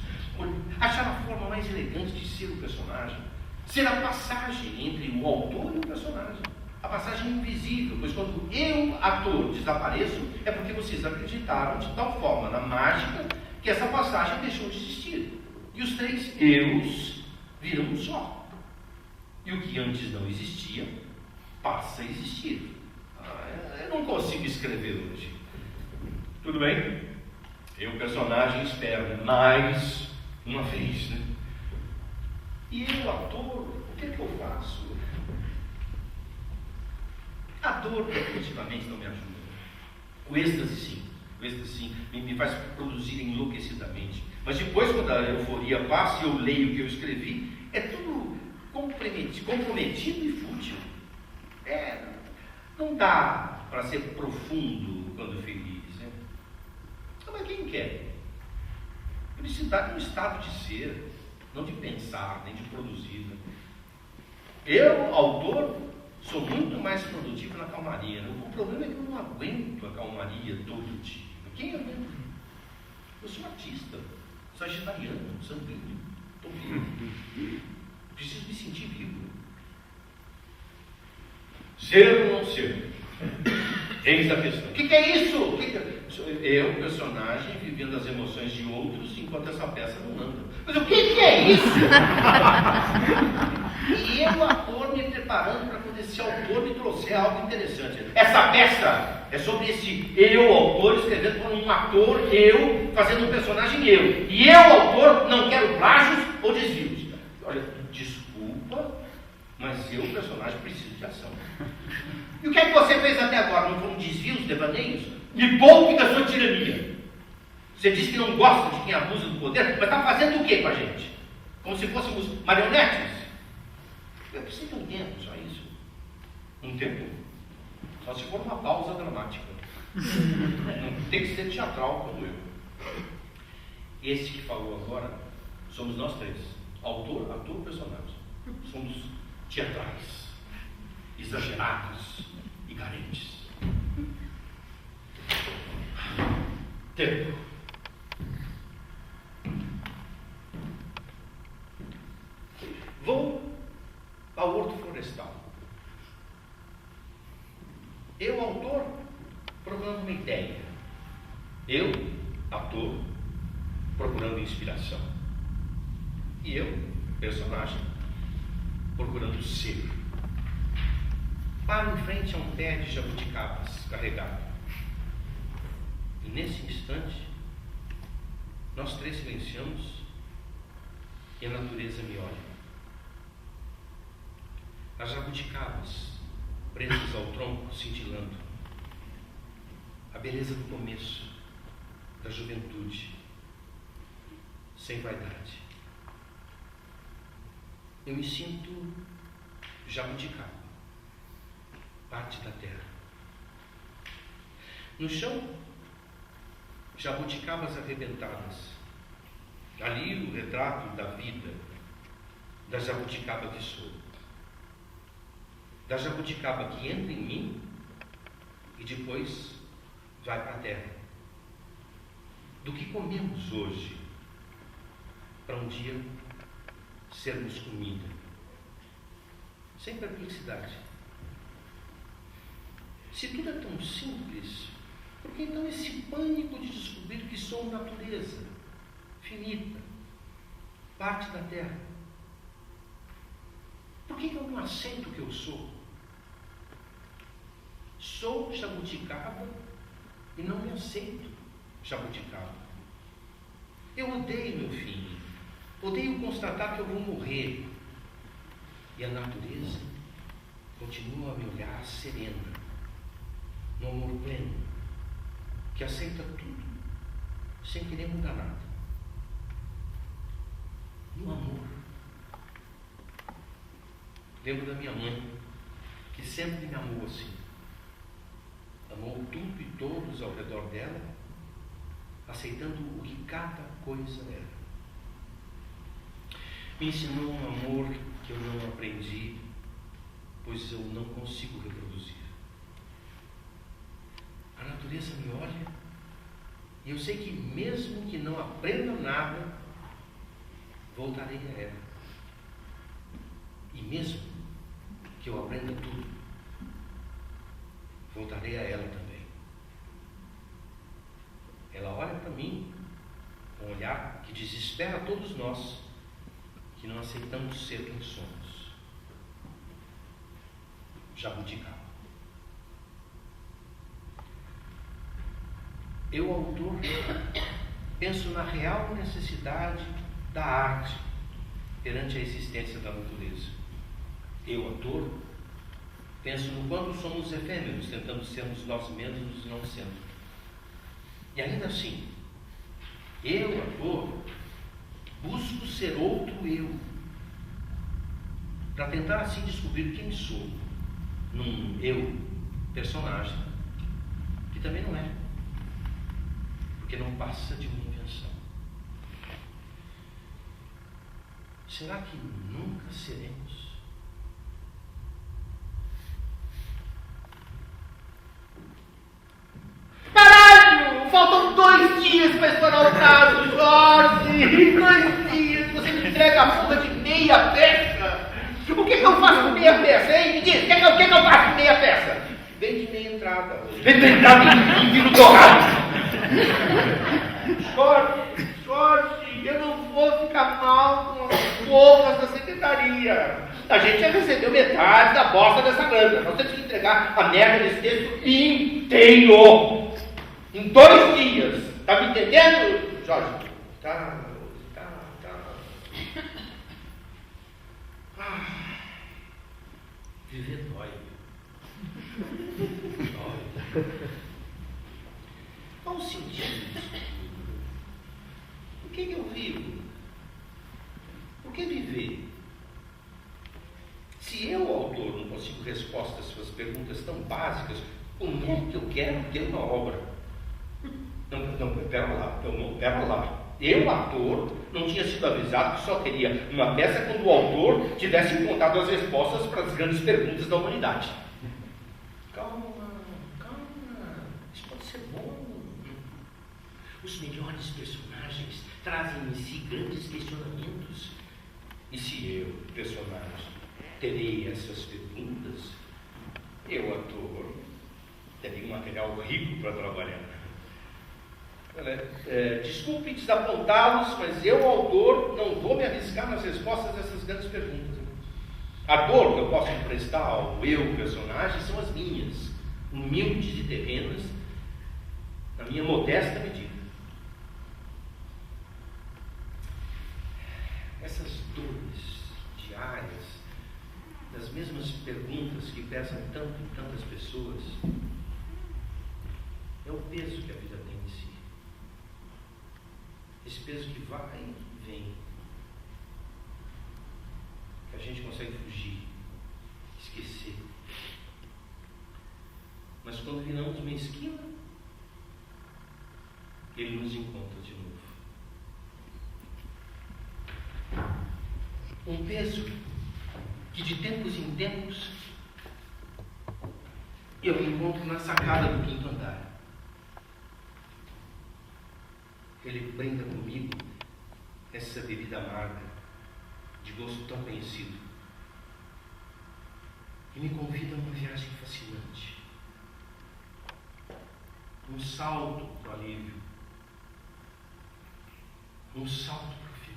achar a forma mais elegante de ser o personagem, ser a passagem entre o autor e o personagem, a passagem invisível, pois quando eu, ator, desapareço, é porque vocês acreditaram de tal forma na mágica que essa passagem deixou de existir. E os três eus viram um só. E o que antes não existia, passa a existir. Eu não consigo escrever hoje. Tudo bem? Eu, personagem, espero mais uma vez, né? E eu, ator, o que é que eu faço? A dor definitivamente não me ajuda. O êxtase sim. O êxtase sim me faz produzir enlouquecidamente. Mas depois, quando a euforia passa e eu leio o que eu escrevi, é tudo comprometido e fútil. Não dá para ser profundo quando feliz. Né? Mas quem quer? Felicidade é um estado de ser, não de pensar, nem de produzir. Né? Eu, autor, sou muito mais produtivo na calmaria. Né? O problema é que eu não aguento a calmaria todo dia. Quem aguenta? Eu sou artista, sagitariano, sanguíneo, estou vivo. Preciso me sentir vivo. Ser ou não ser? Eis a questão. O que é isso? Eu, personagem, vivendo as emoções de outros enquanto essa peça não anda. Mas o que é isso? E eu, ator, me preparando para quando esse autor me trouxer algo interessante. Essa peça é sobre esse eu, autor, escrevendo por um ator, eu, fazendo um personagem eu. E eu, autor, não quero plágios ou desvios. Olha, desculpa, mas eu, personagem, preciso de ação. E o que é que você fez até agora? Não foram desvios, devaneios? Me poupe da sua tirania. Você diz que não gosta de quem abusa do poder, mas está fazendo o que com a gente? Como se fôssemos marionetes? Eu preciso de um tempo, só isso. Um tempo? Só se for uma pausa dramática. Não tem que ser teatral como eu. Esse que falou agora, somos nós três. Autor, ator, personagem. Somos teatrais, exagerados e carentes. Tempo. Vou ao horto florestal. Eu, autor, procurando uma ideia. Eu, ator, procurando inspiração. E eu, personagem, procurando ser. Paro em frente a um pé de jabuticabas carregado. E nesse instante, nós três silenciamos e a natureza me olha. As jabuticabas presas ao tronco, cintilando. A beleza do começo, da juventude, sem vaidade. Eu me sinto jabuticaba, parte da terra. No chão, jabuticabas arrebentadas. Ali o retrato da vida, da jabuticaba que sou. Da jabuticaba que entra em mim e depois vai para a terra. Do que comemos hoje, para um dia sermos comida. Sem perplexidade. Se tudo é tão simples, por que então esse pânico de descobrir que sou natureza, finita, parte da terra? Por que eu não aceito o que eu sou? Sou jabuticaba e não me aceito jabuticaba. Eu odeio meu fim. Odeio constatar que eu vou morrer. E a natureza continua a me olhar serena, no amor pleno, que aceita tudo, sem querer mudar nada. No amor. Lembro da minha mãe, que sempre me amou assim. Amou tudo e todos ao redor dela, aceitando o que cada coisa era. Me ensinou um amor que eu não aprendi, pois eu não consigo reproduzir. A natureza me olha e eu sei que mesmo que não aprenda nada, voltarei a ela. E mesmo que eu aprenda tudo, voltarei a ela também. Ela olha para mim com um olhar que desespera a todos nós que não aceitamos ser quem somos. Jabuticaba. Eu, autor, penso na real necessidade da arte perante a existência da natureza. Eu, autor, penso no quanto somos efêmeros, tentando sermos nós mesmos não sendo. E ainda assim, eu, autor, busco ser outro eu, para tentar assim descobrir quem sou, num eu personagem, que também não é, porque não passa de uma invenção. Será que nunca seremos? Caralho! Faltam 2 dias para estourar o prazo, Jorge! 2 dias! Você me entrega a fuga de meia peça! O que eu faço com meia peça, hein? Me diz, o que eu faço com meia peça? Vende meia entrada. Vende meia entrada em vinho torrado! Jorge, eu não vou ficar mal com as porras da secretaria. A gente já recebeu metade da bosta dessa grana. Nós temos que entregar a merda desse texto inteiro. Em 2 dias. Tá me entendendo, Jorge? Tá. Viver dói. Dói. Qual o sentido disso? Por que eu vivo? Por que viver? Se eu, autor, não consigo respostas às suas perguntas tão básicas, como é que eu quero ter uma obra? Não, pera lá. Eu, ator, não tinha sido avisado que só teria uma peça quando o autor tivesse encontrado as respostas para as grandes perguntas da humanidade. Calma. Isso pode ser bom. Os melhores personagens trazem em si grandes questionamentos. E se eu, personagem, terei essas perguntas, eu, ator, terei um material rico para trabalhar. Desculpe desapontá-los, mas eu, autor, não vou me arriscar nas respostas dessas grandes perguntas. A dor que eu posso emprestar ao eu, personagem, são as minhas, humildes e terrenas, na minha modesta medida. Essas dores diárias, das mesmas perguntas que pesam tanto em tantas pessoas, é o peso que a vida tem em si. Esse peso que vai e vem, que a gente consegue fugir, esquecer. Mas quando viramos uma esquina, ele nos encontra de novo. Um peso que de tempos em tempos eu encontro na sacada do 5º andar. Ele brinda comigo essa bebida amarga, de gosto tão conhecido, e me convida a uma viagem fascinante, um salto para o alívio, um salto para o fim.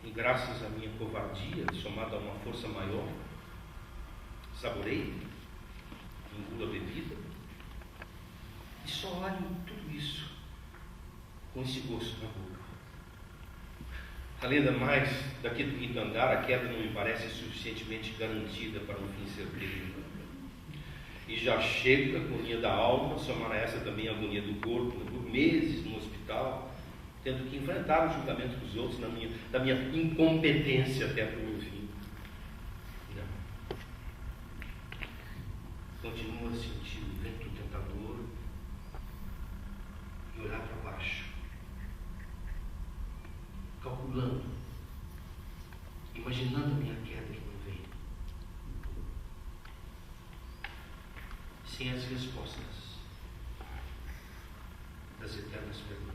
E graças à minha covardia, somada a uma força maior, saborei, engulo a bebida E só olho tudo isso com esse gosto na boca. Além do mais, daqui do quinto andar, a queda não me parece suficientemente garantida para um fim certeiro. E já chega a agonia da alma, somar a essa também a agonia do corpo, por meses no hospital, tendo que enfrentar o julgamento dos outros da minha incompetência até para o meu fim. Não. Continuo a sentir o vento tentador e olhar para baixo, calculando, imaginando a minha queda que não vem, sem as respostas das eternas perguntas.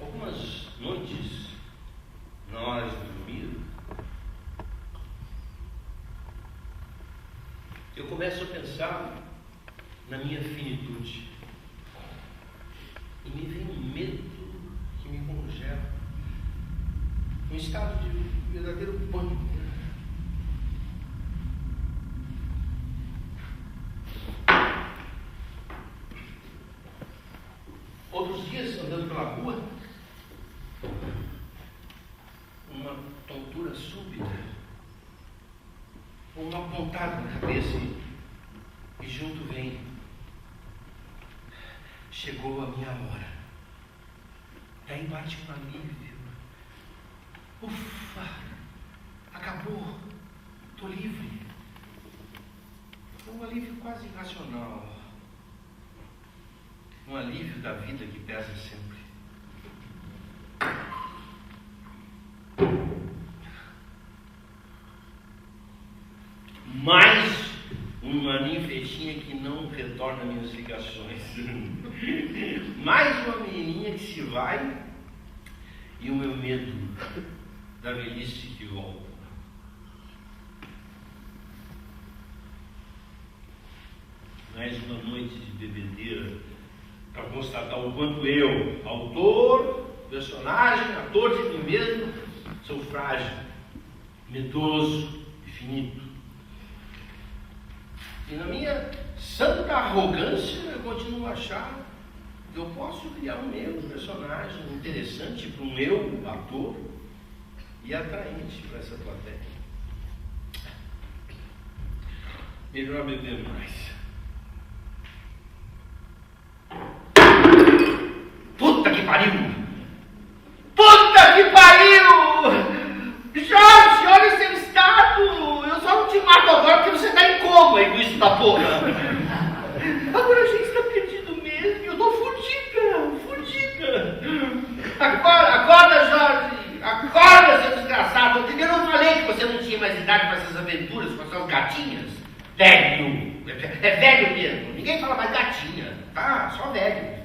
Algumas noites, na hora de dormir, eu começo a pensar na minha finitude e me vem um medo que me congela, um estado de verdadeiro pânico. Outros dias, andando pela rua, uma tontura súbita, uma pontada na cabeça e junto vem: chegou a minha hora. Daí bate um alívio. Ufa, acabou, estou livre. Um alívio quase irracional. Um alívio da vida que pesa sempre. Mais uma ninfetinha que não retorna minhas ligações. Mais uma menininha que se vai e o meu medo da velhice que volta. Mais uma noite de bebedeira para constatar o quanto eu, autor, personagem, ator de mim mesmo, sou frágil, medroso e finito. E na minha santa arrogância, eu continuo a achar que eu posso criar um eu, personagem interessante para um eu, ator, e atraente para essa plateia. Melhor beber mais. Puta que pariu! Puta que pariu! Jorge, olha o seu estado! Eu só não te mato agora porque você está em coma, egoísta da porra! Agora a gente está perdido mesmo, eu estou fudida! Acorda, Jorge! Acorda, seu desgraçado! Eu não falei que você não tinha mais idade para essas aventuras com as suas gatinhas? Velho! É velho mesmo, ninguém fala mais gatinha, tá? Só velho.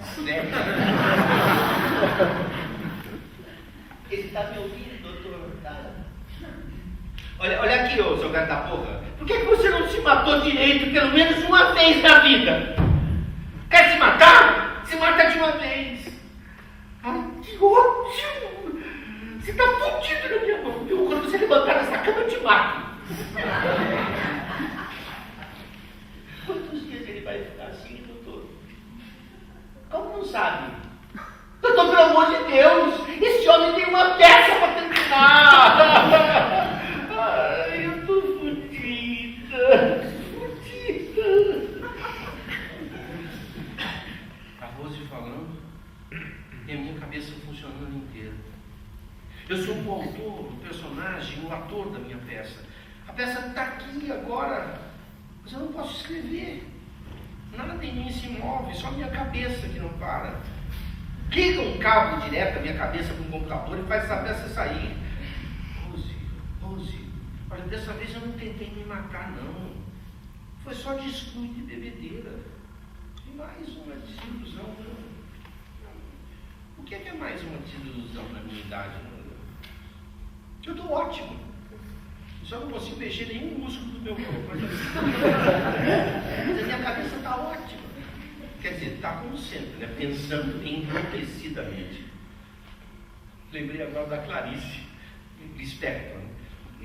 Ele está me ouvindo, doutor? Tá? Olha aqui, ô seu gato da porra. Por que você não se matou direito pelo menos uma vez na vida? Quer se matar? Se mata de uma vez. Ai, que ótimo! Você está fudido na minha mão. Quando você levantar dessa cama, eu te mato. Quantos dias ele vai ficar assim, doutor? Como não sabe? Doutor, pelo amor de Deus, esse homem tem uma peça para terminar. Ai, eu tô fudida. A Rose falando e a minha cabeça funcionando inteira. Eu sou o autor, o personagem, o ator da minha peça. A peça está aqui agora, mas eu não posso escrever. Nada em mim se move, só minha cabeça que não para. Liga um cabo direto da minha cabeça para um computador e faz essa peça sair. Rose, olha, dessa vez eu não tentei me matar, não. Foi só descuido e bebedeira. E mais uma desilusão. O que é mais uma desilusão na minha idade? Eu estou ótimo. Só não consigo mexer nenhum músculo do meu corpo. Mas a minha cabeça está ótima. Quer dizer, está como sempre, né? Pensando enlouquecidamente. Lembrei agora da Clarice Lispector,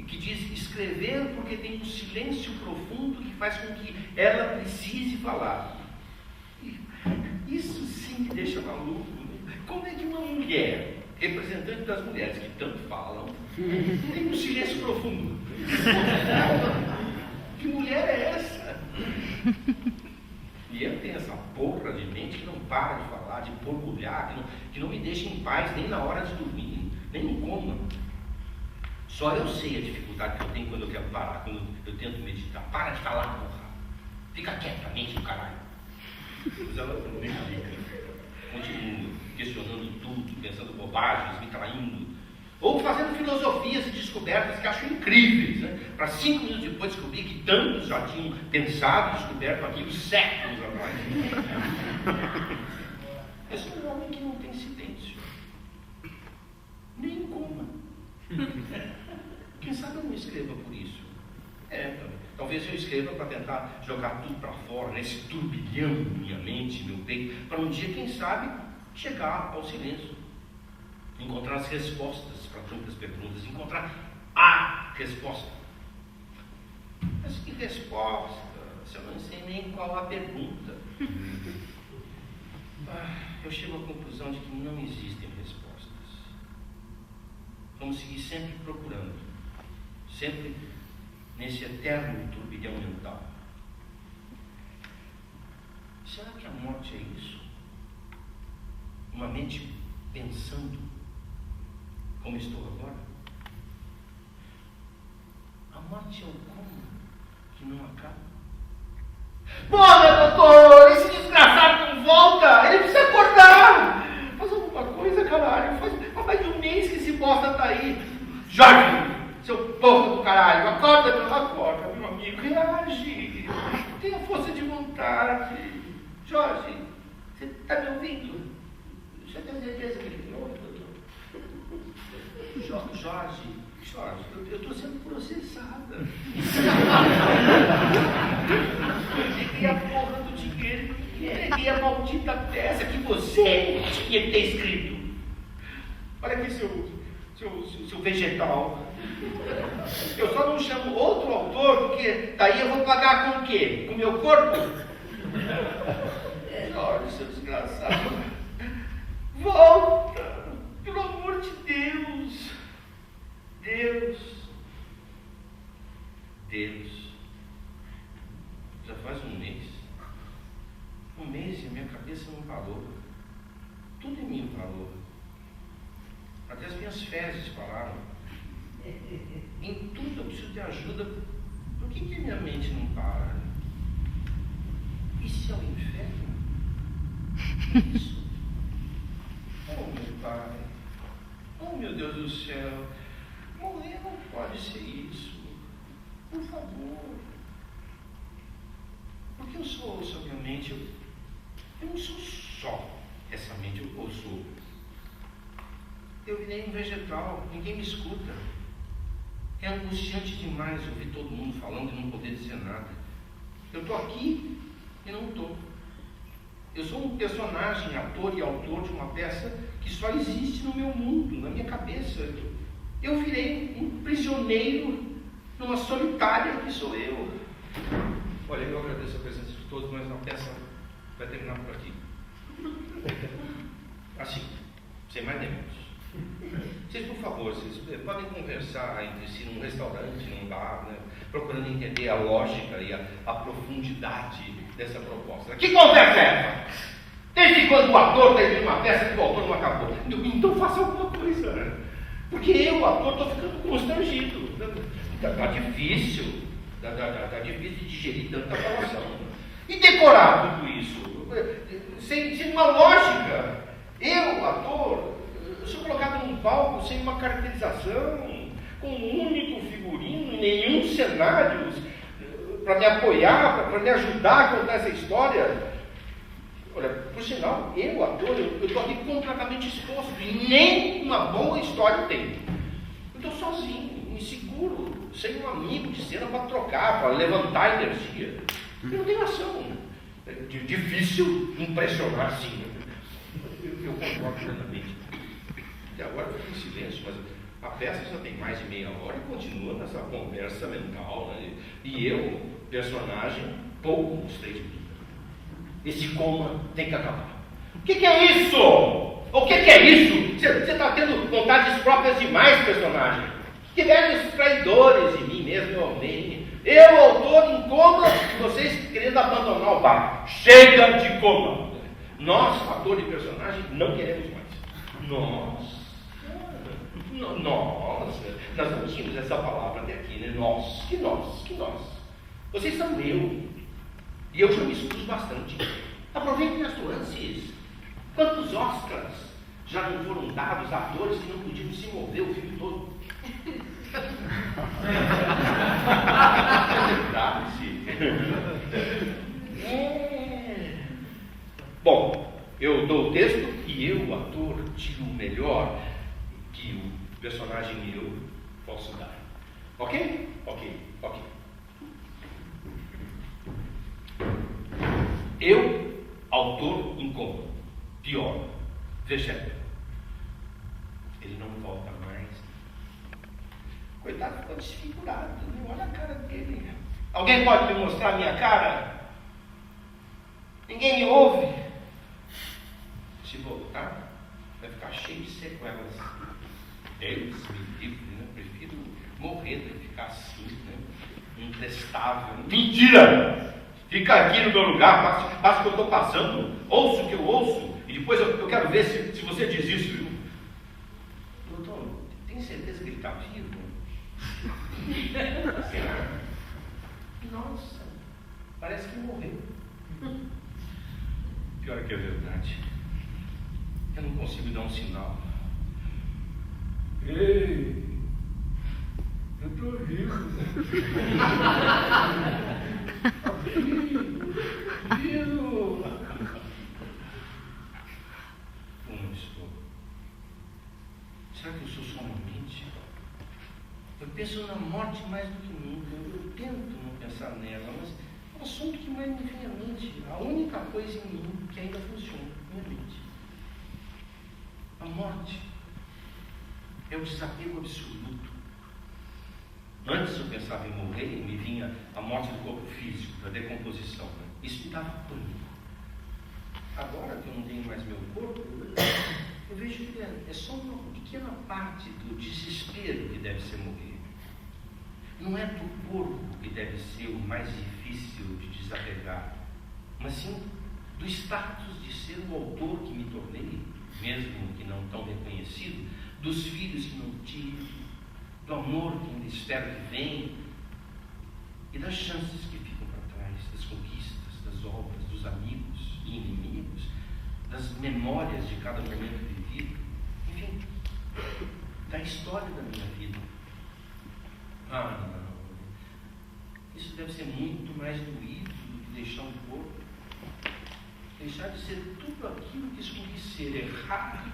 que diz: escrever porque tem um silêncio profundo que faz com que ela precise falar. Isso sim me deixa maluco. Né? Como é que uma mulher, representante das mulheres que tanto falam, tem um silêncio profundo? Que mulher é essa? E eu tenho essa porra de mente que não para de falar, de borbulhar, que não me deixa em paz nem na hora de dormir, nem no coma. Só eu sei a dificuldade que eu tenho quando eu quero parar, quando eu tento meditar. Para de falar, porra. Fica quieta, mente do caralho. Mas ela não me liga. Continuo questionando tudo, pensando bobagens, me traindo. Ou fazendo filosofias e descobertas que acho incríveis, né? Para 5 minutos depois descobrir que tantos já tinham pensado e descoberto aquilo séculos atrás. Eu sou um homem que não tem silêncio. Nem coma. Quem sabe eu não escreva por isso. Talvez eu escreva para tentar jogar tudo para fora, nesse turbilhão, minha mente, meu peito, para um dia, quem sabe, chegar ao silêncio. Encontrar as respostas para tantas perguntas, encontrar a resposta. Mas que resposta? Se eu não sei nem qual a pergunta. Eu chego à conclusão de que não existem respostas. Vamos seguir sempre procurando, sempre nesse eterno turbilhão mental. Será que a morte é isso? Uma mente pensando como estou agora? A morte é o como que não acaba? Porra, doutor! Esse desgraçado não volta! Ele precisa acordar! Faz alguma coisa, caralho! Faz mais de um mês que esse bosta tá aí! Jorge! Seu porra do caralho! Acorda, meu amigo! Reage! Tenha força de vontade! Jorge! Você tá me ouvindo? Você tem certeza que ele me ouve, doutor? Jorge, eu estou sendo processada. Eu peguei a porra do dinheiro e peguei a maldita peça que você tinha que ter escrito. Olha aqui, seu vegetal. Eu só não chamo outro autor, porque daí eu vou pagar com o quê? Com o meu corpo? Jorge, seu desgraçado. Volta! Pelo amor de Deus! Deus. Já faz um mês. Um mês e a minha cabeça não parou. Tudo em mim parou. Até as minhas fezes pararam. Em tudo eu preciso de ajuda. Por que minha mente não para? Isso é o inferno? Isso? Oh, meu Pai. Oh, meu Deus do céu. Morrer não pode ser isso. Por favor. Porque eu sou a minha mente. Eu não sou só essa mente, eu sou. Eu virei um vegetal, ninguém me escuta. É angustiante demais ouvir todo mundo falando e não poder dizer nada. Eu estou aqui e não estou. Eu sou um personagem, ator e autor de uma peça que só existe no meu mundo, na minha cabeça. Eu virei um prisioneiro numa solitária que sou eu. Olha, eu agradeço a presença de todos, mas a peça vai terminar por aqui. Assim, sem mais nem menos. Vocês, por favor, vocês podem conversar entre si num restaurante, num bar, né, procurando entender a lógica e a profundidade dessa proposta. Que conversa é essa? Desde quando o ator termina uma peça que o autor não acabou? Então faça alguma coisa, né? Porque eu, o ator, estou ficando constrangido. Está difícil. Está difícil de digerir tanta falação. E decorar tudo isso? Sem uma lógica. Eu, ator, sou colocado num palco sem uma caracterização, com um único figurino, nenhum cenário para me apoiar, para me ajudar a contar essa história. Olha, por sinal, eu, ator, eu estou aqui completamente exposto e nem uma boa história eu tenho. Eu estou sozinho, inseguro. sem um amigo de cena para trocar, para levantar a energia. Eu não tenho ação. É difícil impressionar, sim. Eu concordo plenamente. Até agora eu fico em silêncio, mas a peça já tem mais de meia hora e continua nessa conversa mental, né? E eu, personagem, pouco gostei de mim. Esse coma tem que acabar. O que é isso? O que é isso? Você está tendo vontades próprias demais, personagem. Que velhos traidores de mim mesmo, eu amei. Eu, autor, em coma, e vocês querendo abandonar o barco. Chega de coma. Nós, ator e personagem, não queremos mais. Nossa, nós não tínhamos essa palavra até aqui, né? Nós, que nós. Vocês são eu. E eu já me excuso bastante. Aproveitem as nuances. Quantos Oscars já não foram dados a atores que não podiam se mover o filme todo? Bom, eu dou o texto e eu, o ator, tiro o melhor que o personagem e eu posso dar. Ok? Ok. Eu, autor, incômodo. Pior. Veja. Ele não volta mais. Coitado, ficou desfigurado. Né? Olha a cara dele. Alguém pode me mostrar a minha cara? Ninguém me ouve. Se voltar, vai ficar cheio de sequelas. Deus me livre, né? Prefiro morrer do que ficar assim, né? Imprestável. Mentira! Fica aqui no meu lugar, passa o que eu estou passando, ouço o que eu ouço, e depois eu quero ver se você diz isso. Viu? Doutor, tem certeza que ele está vivo? Será? Nossa, parece que morreu. Pior que é verdade. Eu não consigo dar um sinal. Ei, eu estou vivo. Vivo. Como estou? Será que eu sou só uma mente? Eu penso na morte mais do que nunca. Eu tento não pensar nela, mas é um assunto que mais me vem à mente. A única coisa em mim que ainda funciona, minha mente. A morte é o desapego absoluto. Antes eu pensava em morrer e me vinha a morte do corpo físico, da decomposição. Né? Isso me dava pânico. Agora que eu não tenho mais meu corpo, eu vejo que é só uma pequena parte do desespero que deve ser morrer. Não é do corpo que deve ser o mais difícil de desapegar, mas sim do status de ser o autor que me tornei, mesmo que não tão reconhecido, dos filhos que não tive, do amor que ainda espero que venha, e das chances que ficam para trás, das conquistas, das obras, dos amigos e inimigos, das memórias de cada momento vivido, enfim, da história da minha vida. Não. Isso deve ser muito mais doído do que deixar um corpo. Deixar de ser tudo aquilo que escolhi ser, errado,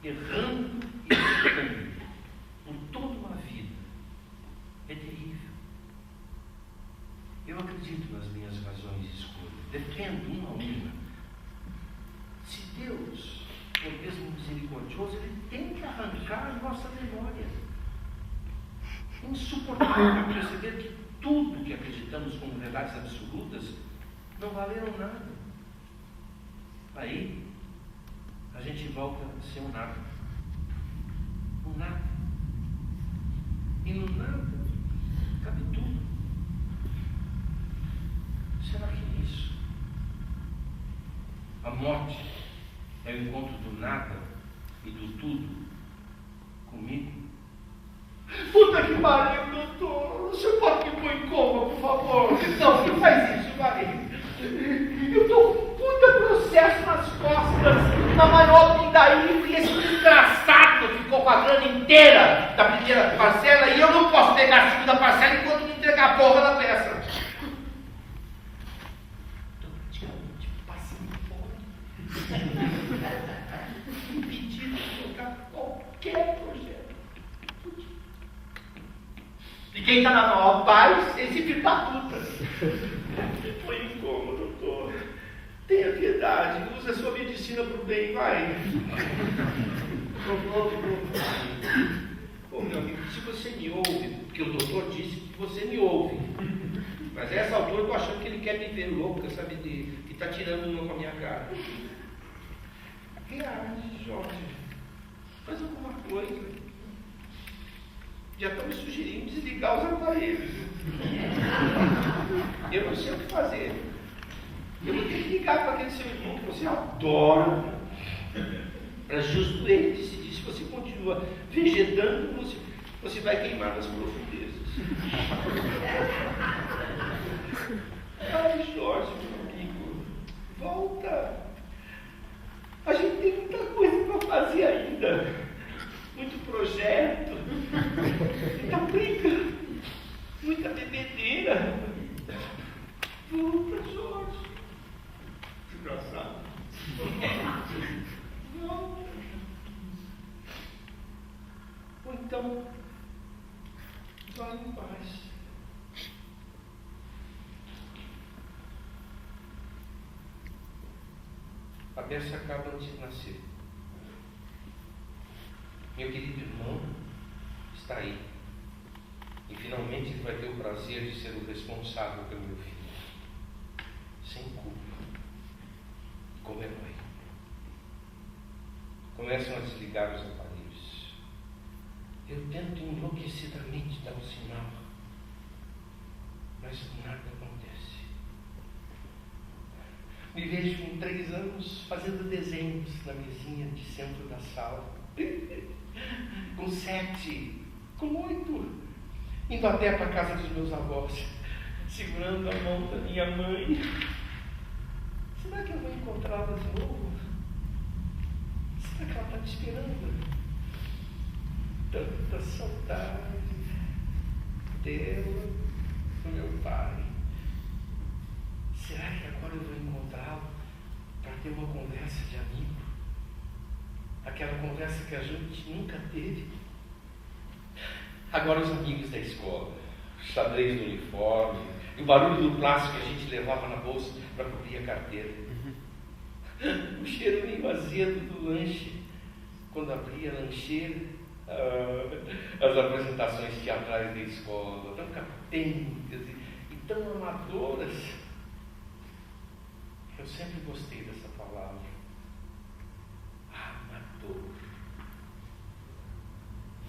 errando e errando por toda uma vida. É terrível. Eu acredito nas minhas razões de escolha. Defendo uma a uma. Se Deus for mesmo misericordioso, Ele tem que arrancar a nossa memória. É insuportável perceber que tudo que acreditamos como verdades absolutas não valeram nada. Aí, a gente volta a ser um nada. Um nada. E no nada, cabe tudo. Será que é isso? A morte é o encontro do nada e do tudo comigo? Puta que pariu, doutor! O senhor pode me pôr em coma, por favor? Não faz isso, Maria. Eu estou com puta processo nas costas, na maior pindaíba, e esse desgraçado ficou com a grana inteira da primeira parcela e eu não posso pegar a segunda parcela enquanto não entregar a porra da peça. Estou praticamente passando fome. Impedido de tocar qualquer projeto. E quem está na maior paz, esse filho da puta. Foi incômodo, doutor. Tenha piedade, use a sua medicina para o bem, vai. Ô meu amigo, se você me ouve, porque o doutor disse que você me ouve. Mas a essa altura eu estou achando que ele quer me ver louca, sabe, que está tirando uma com a minha cara. Reage, Jorge. Faz alguma coisa. Já estão me sugerindo desligar os aparelhos. Eu não sei o que fazer. Eu vou ter que ligar para aquele seu irmão que você adora, para justo ele decidir se você continua vegetando ou se você vai queimar nas profundezas. Ai, Jorge, meu amigo, volta. A gente tem muita coisa para fazer ainda. Muito projeto, muita briga, muita bebedeira. Volta, Jorge. Desgraçado. Volta. Ou então, vai em paz. A Bessa acaba antes de nascer. Meu querido irmão está aí. E finalmente ele vai ter o prazer de ser o responsável pelo meu filho. Sem culpa. Como herói. Começam a desligar os aparelhos. Eu tento enlouquecidamente dar um sinal. Mas nada acontece. Me vejo com 3 anos fazendo desenhos na mesinha de centro da sala. Com 7, com 8, indo até para a casa dos meus avós, segurando a mão da minha mãe. Será que eu vou encontrá-la de novo? Será que ela está me esperando? Tanta saudade dela, do meu pai. Será que agora eu vou encontrá-lo para ter uma conversa de amigo? Aquela conversa que a gente nunca teve. Agora os amigos da escola, o xadrez do uniforme, e o barulho do plástico que a gente levava na bolsa para cobrir a carteira. O cheirinho azedo do lanche, quando abria a lancheira, as apresentações teatrais da escola, tão capengas e tão amadoras. Eu sempre gostei dessa palavra. Amador.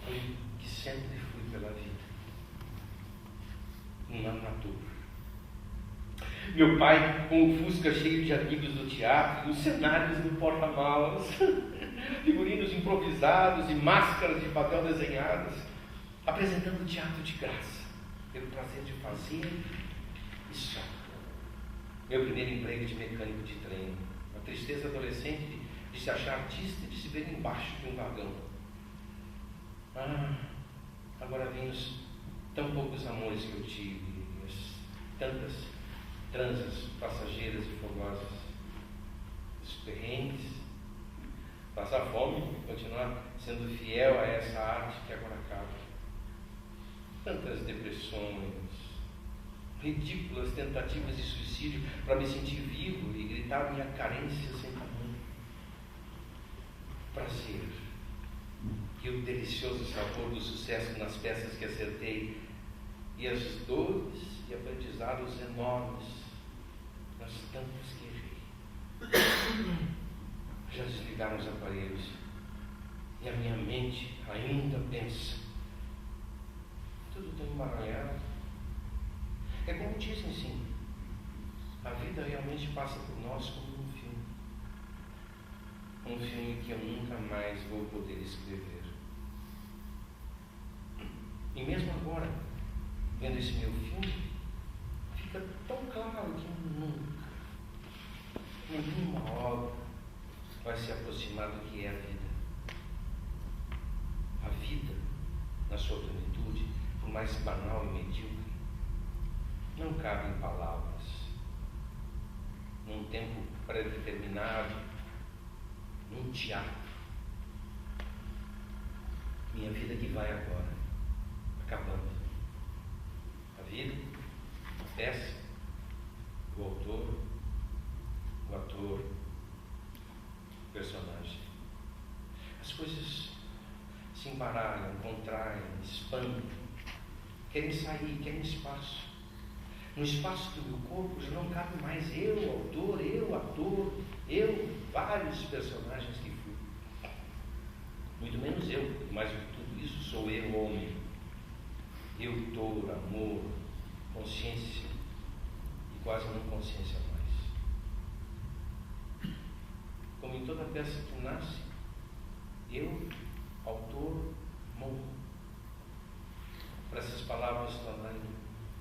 Foi que sempre fui pela vida. Um amador. Meu pai com o Fusca cheio de amigos do teatro, os cenários no porta-malas, figurinos improvisados e máscaras de papel desenhadas, apresentando teatro de graça, pelo prazer de fazer e só. Meu primeiro emprego de mecânico de trem, a tristeza adolescente de se achar artista e de se ver embaixo de um vagão. Agora vêm os tão poucos amores que eu tive, as tantas transas passageiras e fogosas, os perrengues, passar fome, continuar sendo fiel a essa arte que agora acaba. Tantas depressões, ridículas tentativas de suicídio para me sentir vivo e gritar minha carência sem tamanho. Prazer e o delicioso sabor do sucesso nas peças que acertei e as dores e aprendizados enormes nas tantas que errei. Já desligaram os aparelhos e a minha mente ainda pensa. Tudo tão embaralhado. É como dizem, sim, a vida realmente passa por nós como um filme. Um filme que eu nunca mais vou poder escrever. E mesmo agora, vendo esse meu filme, fica tão claro que nunca, nenhuma obra vai se aproximar do que é a vida. A vida, na sua plenitude, por mais banal e medíocre, não cabe em palavras. Num tempo predeterminado, num teatro. Minha vida que vai agora, acabando. vida, a peça, o autor, o ator, o personagem. As coisas se embaralham, contraem, expandem, querem sair, querem espaço. No espaço do meu corpo já não cabe mais eu, autor, eu, ator, eu, vários personagens que fui. Muito menos eu, mais do que tudo isso sou eu, homem. Eu, autor, amor, consciência e quase não consciência mais. Como em toda peça que nasce, eu, autor, morro. Para essas palavras tornarem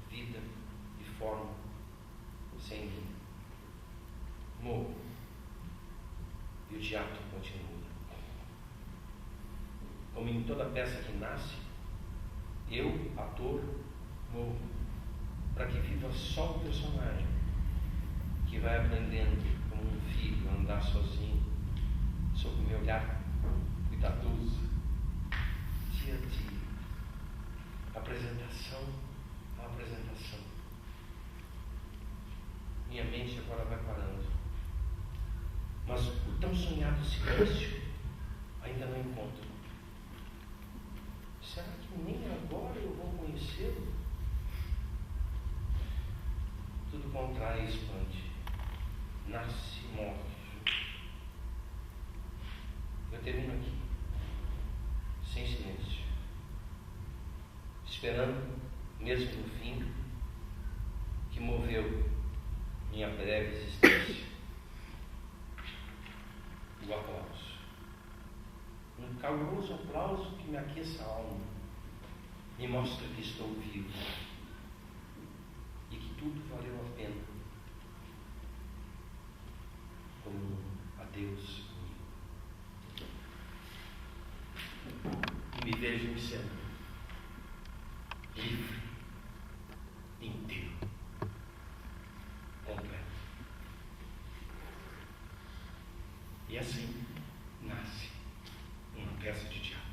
vida e forma sem mim. Morro. E o teatro continua. Como em toda peça que nasce, eu, ator, morro. Para que viva só o personagem, que vai aprendendo como um filho a andar sozinho, sob o meu olhar cuidadoso, dia a dia, apresentação a apresentação. Minha mente agora vai parando, mas o tão sonhado silêncio ainda não encontro. Será que nem agora eu vou conhecê-lo? Tudo contrai e expande, nasce e morre. Eu termino aqui, sem silêncio, esperando, mesmo no fim, que moveu minha breve existência, o aplauso. Um caloroso aplauso que me aqueça a alma, me mostra que estou vivo e que tudo valeu a pena, como um adeus meu. E me vejo em cena, livre, inteiro, completo. E assim nasce uma peça de teatro.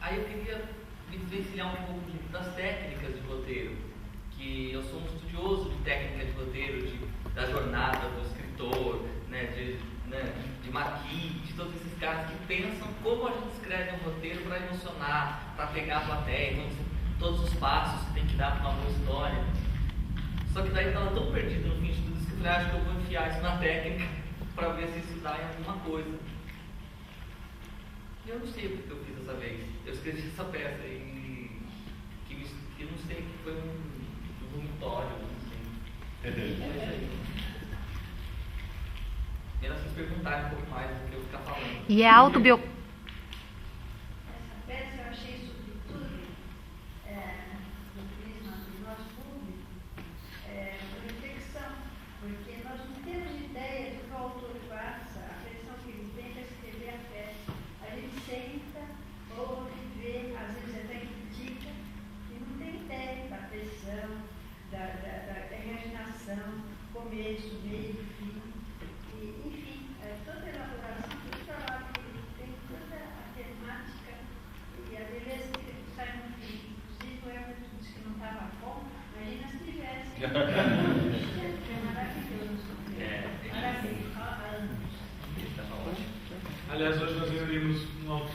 Aí eu queria me desvencilhar um pouco das técnicas de roteiro, que eu sou um estudioso de técnica de roteiro, da jornada do escritor, de Marquis, de todos esses caras que pensam como a gente escreve um roteiro para emocionar, para pegar a plateia, todos os passos que tem que dar para uma boa história. Só que daí eu estava tão perdido no fim de tudo isso que eu falei, acho que eu vou enfiar isso na técnica para ver se isso dá em alguma coisa. E eu não sei o que eu fiz dessa vez. Eu escrevi essa peça e que não sei, que foi um vomitório, não sei. Melhor vocês perguntarem um pouco mais do que eu ficar falando. E é autobiográfico. Essa peça eu achei, sobretudo, no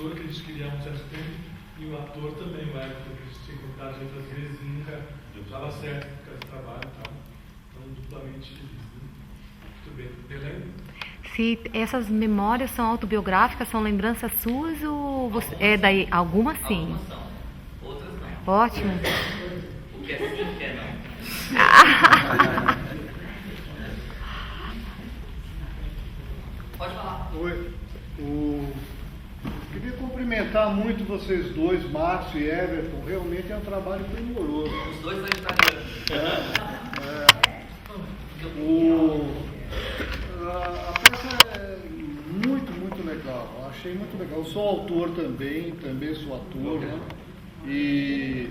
autor que eles queriam há um certo tempo e o ator também, o Everton, que eles tinham contado de outras vezes e nunca dava certo por causa do trabalho e tal. Então, duplamente feliz. Né? Muito bem. Belém? Se essas memórias são autobiográficas, são lembranças suas ou você... daí algumas sim? Algumas são, outras não. Ótimo. O que é sim, o que é não. Pode falar. Oi. Queria cumprimentar muito vocês dois, Márcio e Everton. Realmente é um trabalho primoroso. Os dois são italianos. A peça é muito, muito legal. Achei muito legal. Eu sou autor também sou ator, né? E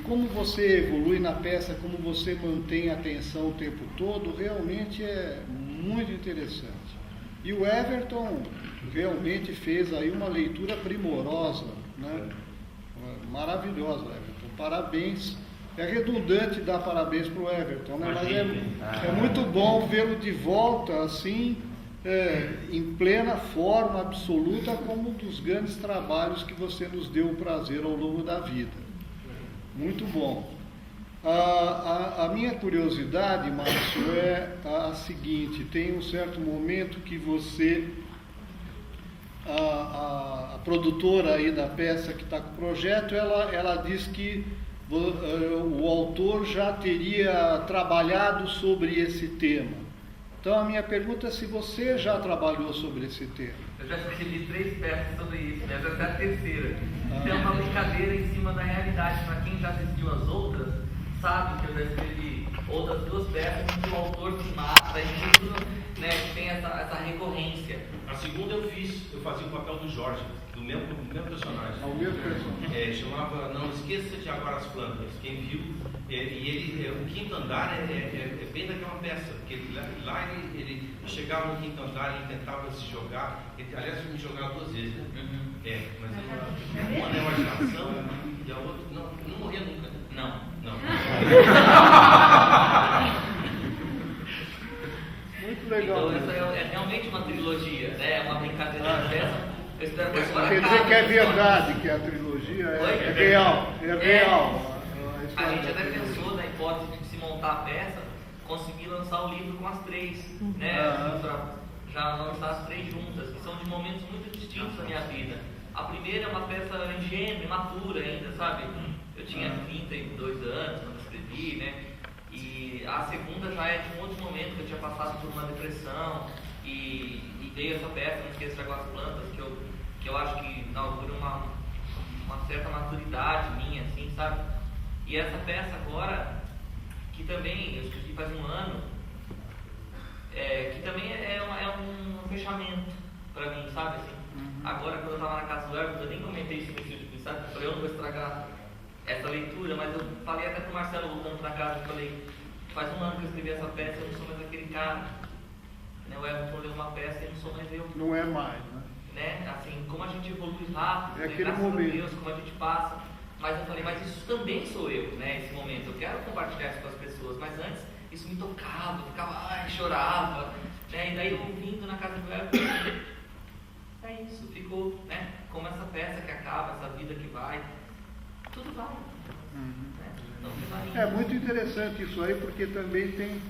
como você evolui na peça, como você mantém a atenção o tempo todo, realmente é muito interessante. E o Everton realmente fez aí uma leitura primorosa, né? Maravilhosa, Everton. Parabéns. É redundante dar parabéns para o Everton, né? Mas é muito bom vê-lo de volta assim, em plena forma absoluta, como um dos grandes trabalhos que você nos deu o prazer ao longo da vida. Muito bom. A minha curiosidade, Márcio, é a seguinte: tem um certo momento que você, a produtora aí da peça que está com o projeto, ela diz que o autor já teria trabalhado sobre esse tema. Então a minha pergunta é se você já trabalhou sobre esse tema. Eu já escrevi 3 peças sobre isso, né? Essa é a terceira. Então é uma brincadeira em cima da realidade. Para quem já assistiu as outras, sabe que eu já escrevi outras 2 peças em que o autor se mata, e tudo, né? Tem essa recorrência. A segunda eu fazia o papel do Jorge, do mesmo personagem. Ao mesmo personagem. Chamava Não Esqueça de Aguar as Plantas. Quem viu, e ele, o quinto andar é bem daquela peça, porque lá ele chegava no quinto andar, ele tentava se jogar, aliás, ele me jogava 2 vezes, né? Mas uma é uma geração e a outra não morria nunca. Não. Muito legal. Então essa é realmente uma trilogia, né? É uma brincadeira de peça. Eu espero que agora Quer dizer que é verdade que a trilogia é real. É real. A gente até pensou na hipótese de se montar a peça, conseguir lançar o livro com as 3, né? Já lançar as 3 juntas, que são de momentos muito distintos da minha vida. A primeira é uma peça ingênua, imatura ainda, sabe? Eu tinha 32 anos quando escrevi, né? E a segunda já é de um outro momento que eu tinha passado por uma depressão e veio essa peça, Não Esqueça de Aguar as Plantas, que eu acho que inaugura uma certa maturidade minha, assim, sabe? E essa peça agora, que também eu escrevi faz um ano, que também é um fechamento para mim, sabe? Assim, agora, quando eu estava na casa do Everton, eu nem comentei isso nesse vídeo, sabe? Eu falei, eu não vou estragar essa leitura, mas eu falei até pro Marcelo voltando para casa, eu falei, faz um ano que eu escrevi essa peça, eu não sou mais aquele cara. Né? O Everton leu uma peça e eu não sou mais eu. Não é mais, né? Assim, como a gente evolui rápido, é né? aquele Graças momento. a Deus, como a gente passa. Mas eu falei, mas isso também sou eu, né? Esse momento, eu quero compartilhar isso com as pessoas, mas antes isso me tocava, eu ficava, chorava, né? E daí eu ouvindo na casa do Everton, é isso, ficou, né? Como essa peça que acaba, essa vida que vai, tudo vai. Né? Então, vai. É muito interessante isso aí, porque também tem,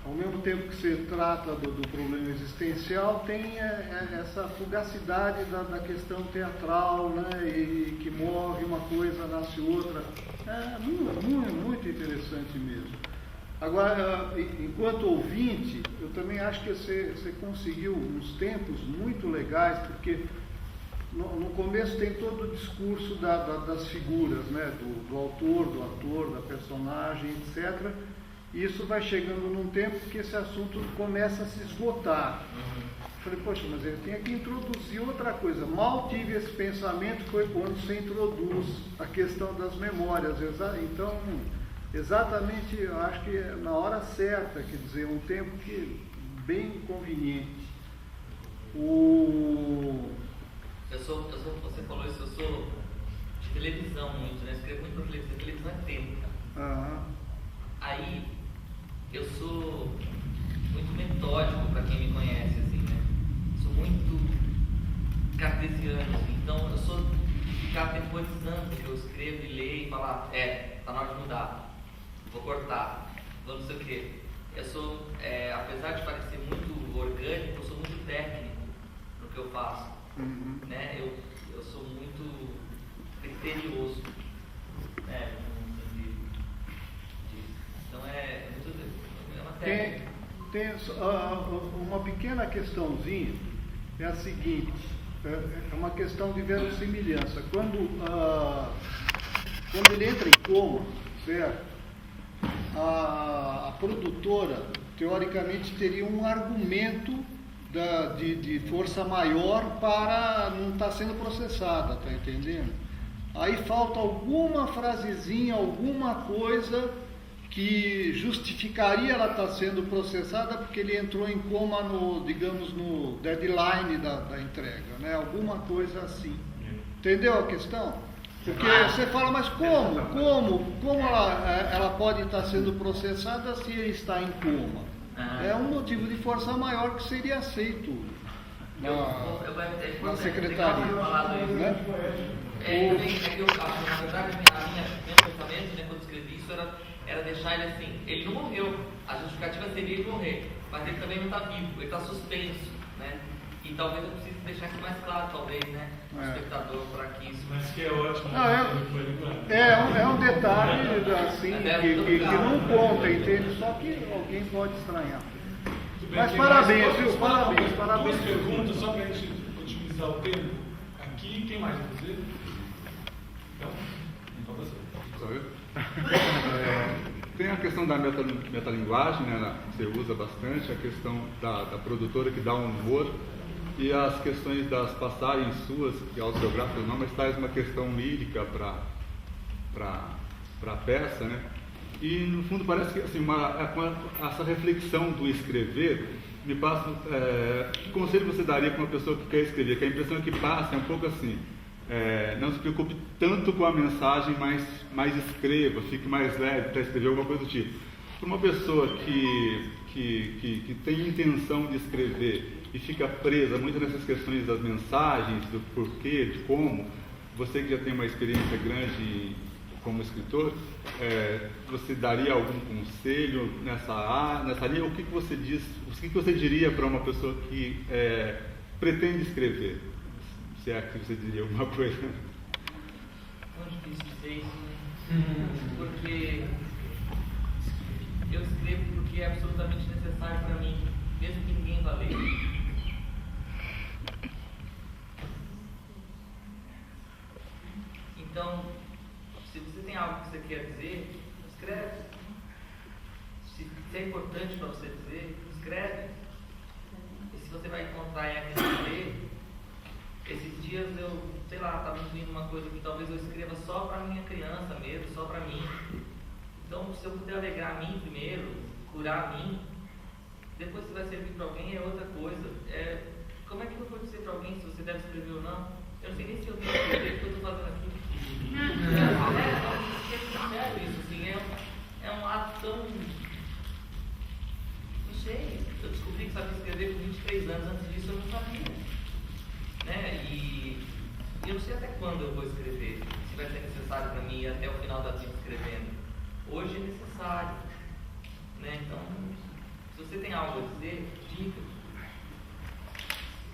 ao mesmo tempo que você trata do problema existencial, tem essa fugacidade da questão teatral, né? E que morre uma coisa, nasce outra. É muito interessante mesmo. Agora, enquanto ouvinte, eu também acho que você conseguiu uns tempos muito legais, porque no começo tem todo o discurso das figuras, né? Do autor, do ator, da personagem, etc. E isso vai chegando num tempo que esse assunto começa a se esgotar. Falei, poxa, mas ele tem que introduzir outra coisa. Mal tive esse pensamento, foi quando você introduz a questão das memórias. Então, exatamente, eu acho que é na hora certa, quer dizer, um tempo que bem conveniente. Você falou isso, eu sou de televisão muito, né? Escrevo muito para televisão, televisão é tempo. Aí, eu sou muito metódico para quem me conhece, assim, né? Sou muito cartesiano, assim. Então eu sou de ficar temporizando, que eu escrevo e leio e falar, tá na hora de mudar, vou cortar, vou não sei o quê. Eu sou, apesar de parecer muito orgânico, eu sou muito técnico no que eu faço. Né? Eu sou muito criterioso, né? Então é uma técnica. Tem uma pequena questãozinha, é a seguinte, é uma questão de verossimilhança. Quando ele entra em coma, certo? A produtora, teoricamente, teria um argumento de força maior para não estar sendo processada, tá entendendo? Aí falta alguma frasezinha, alguma coisa que justificaria ela estar sendo processada porque ele entrou em coma no deadline da entrega, né? Alguma coisa assim. Entendeu a questão? Porque você fala, mas como ela pode estar sendo processada se ele está em coma? É um motivo de força maior que seria aceito na secretaria. Né? Na verdade, meu pensamento, né, quando escrevi isso, era deixar ele assim, ele não morreu, a justificativa seria ele morrer, mas ele também não está vivo, ele está suspenso, né? E talvez eu precise deixar isso mais claro, talvez, né? O espectador, para que isso... Mas que é ótimo. É um detalhe assim, que não conta, entende? Só que alguém pode estranhar. Mas parabéns, viu? Parabéns. Duas perguntas, só para a gente otimizar o tempo. Aqui, quem mais vai fazer? Então você. Só eu? Tem a questão da metalinguagem, né? Você usa bastante, a questão da produtora que dá um humor, e as questões das passagens suas, que autobiográficas não, mas traz uma questão lírica para a peça, né? E no fundo parece que assim, essa reflexão do escrever me passa, que conselho você daria para uma pessoa que quer escrever? Que a impressão que passa é um pouco assim, não se preocupe tanto com a mensagem, mas escreva, fique mais leve para escrever alguma coisa do tipo. Para uma pessoa que tem intenção de escrever e fica presa muito nessas questões das mensagens, do porquê, de como, você que já tem uma experiência grande como escritor, você daria algum conselho nessa linha? O que você diz? O que você diria para uma pessoa que pretende escrever? Se é que você diria alguma coisa? Muito difícil dizer isso, né? Porque eu escrevo porque é absolutamente necessário para mim, mesmo que ninguém vá ler. Então, se você tem algo que você quer dizer, escreve. Se é importante para você dizer, escreve. E se você vai encontrar em escrever, esses dias eu, sei lá, estava incluindo uma coisa que talvez eu escreva só para minha criança mesmo, só para mim. Então, se eu puder alegrar a mim primeiro, curar a mim, depois se vai servir para alguém é outra coisa. Como é que eu vou dizer para alguém se você deve escrever ou não? Eu não sei nem se eu devo escrever o que eu estou fazendo aqui. Isso assim, é um ato tão... Não sei, eu descobri que sabia escrever com 23 anos, antes disso eu não sabia. Né? E eu não sei até quando eu vou escrever, se vai ser necessário para mim ir até o final da vida escrevendo. Hoje é necessário. Né? Então, se você tem algo a dizer, diga.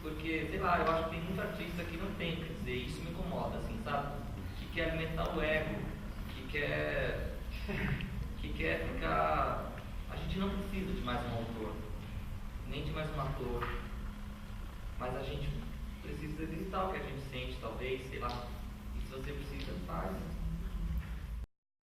Porque, sei lá, eu acho que tem muito artista que não tem o que dizer, isso me incomoda, assim, sabe? Que quer alimentar o ego, que quer ficar... A gente não precisa de mais um autor, nem de mais um ator, mas a gente precisa gritar o que a gente sente, talvez, sei lá. E se você precisa, faz.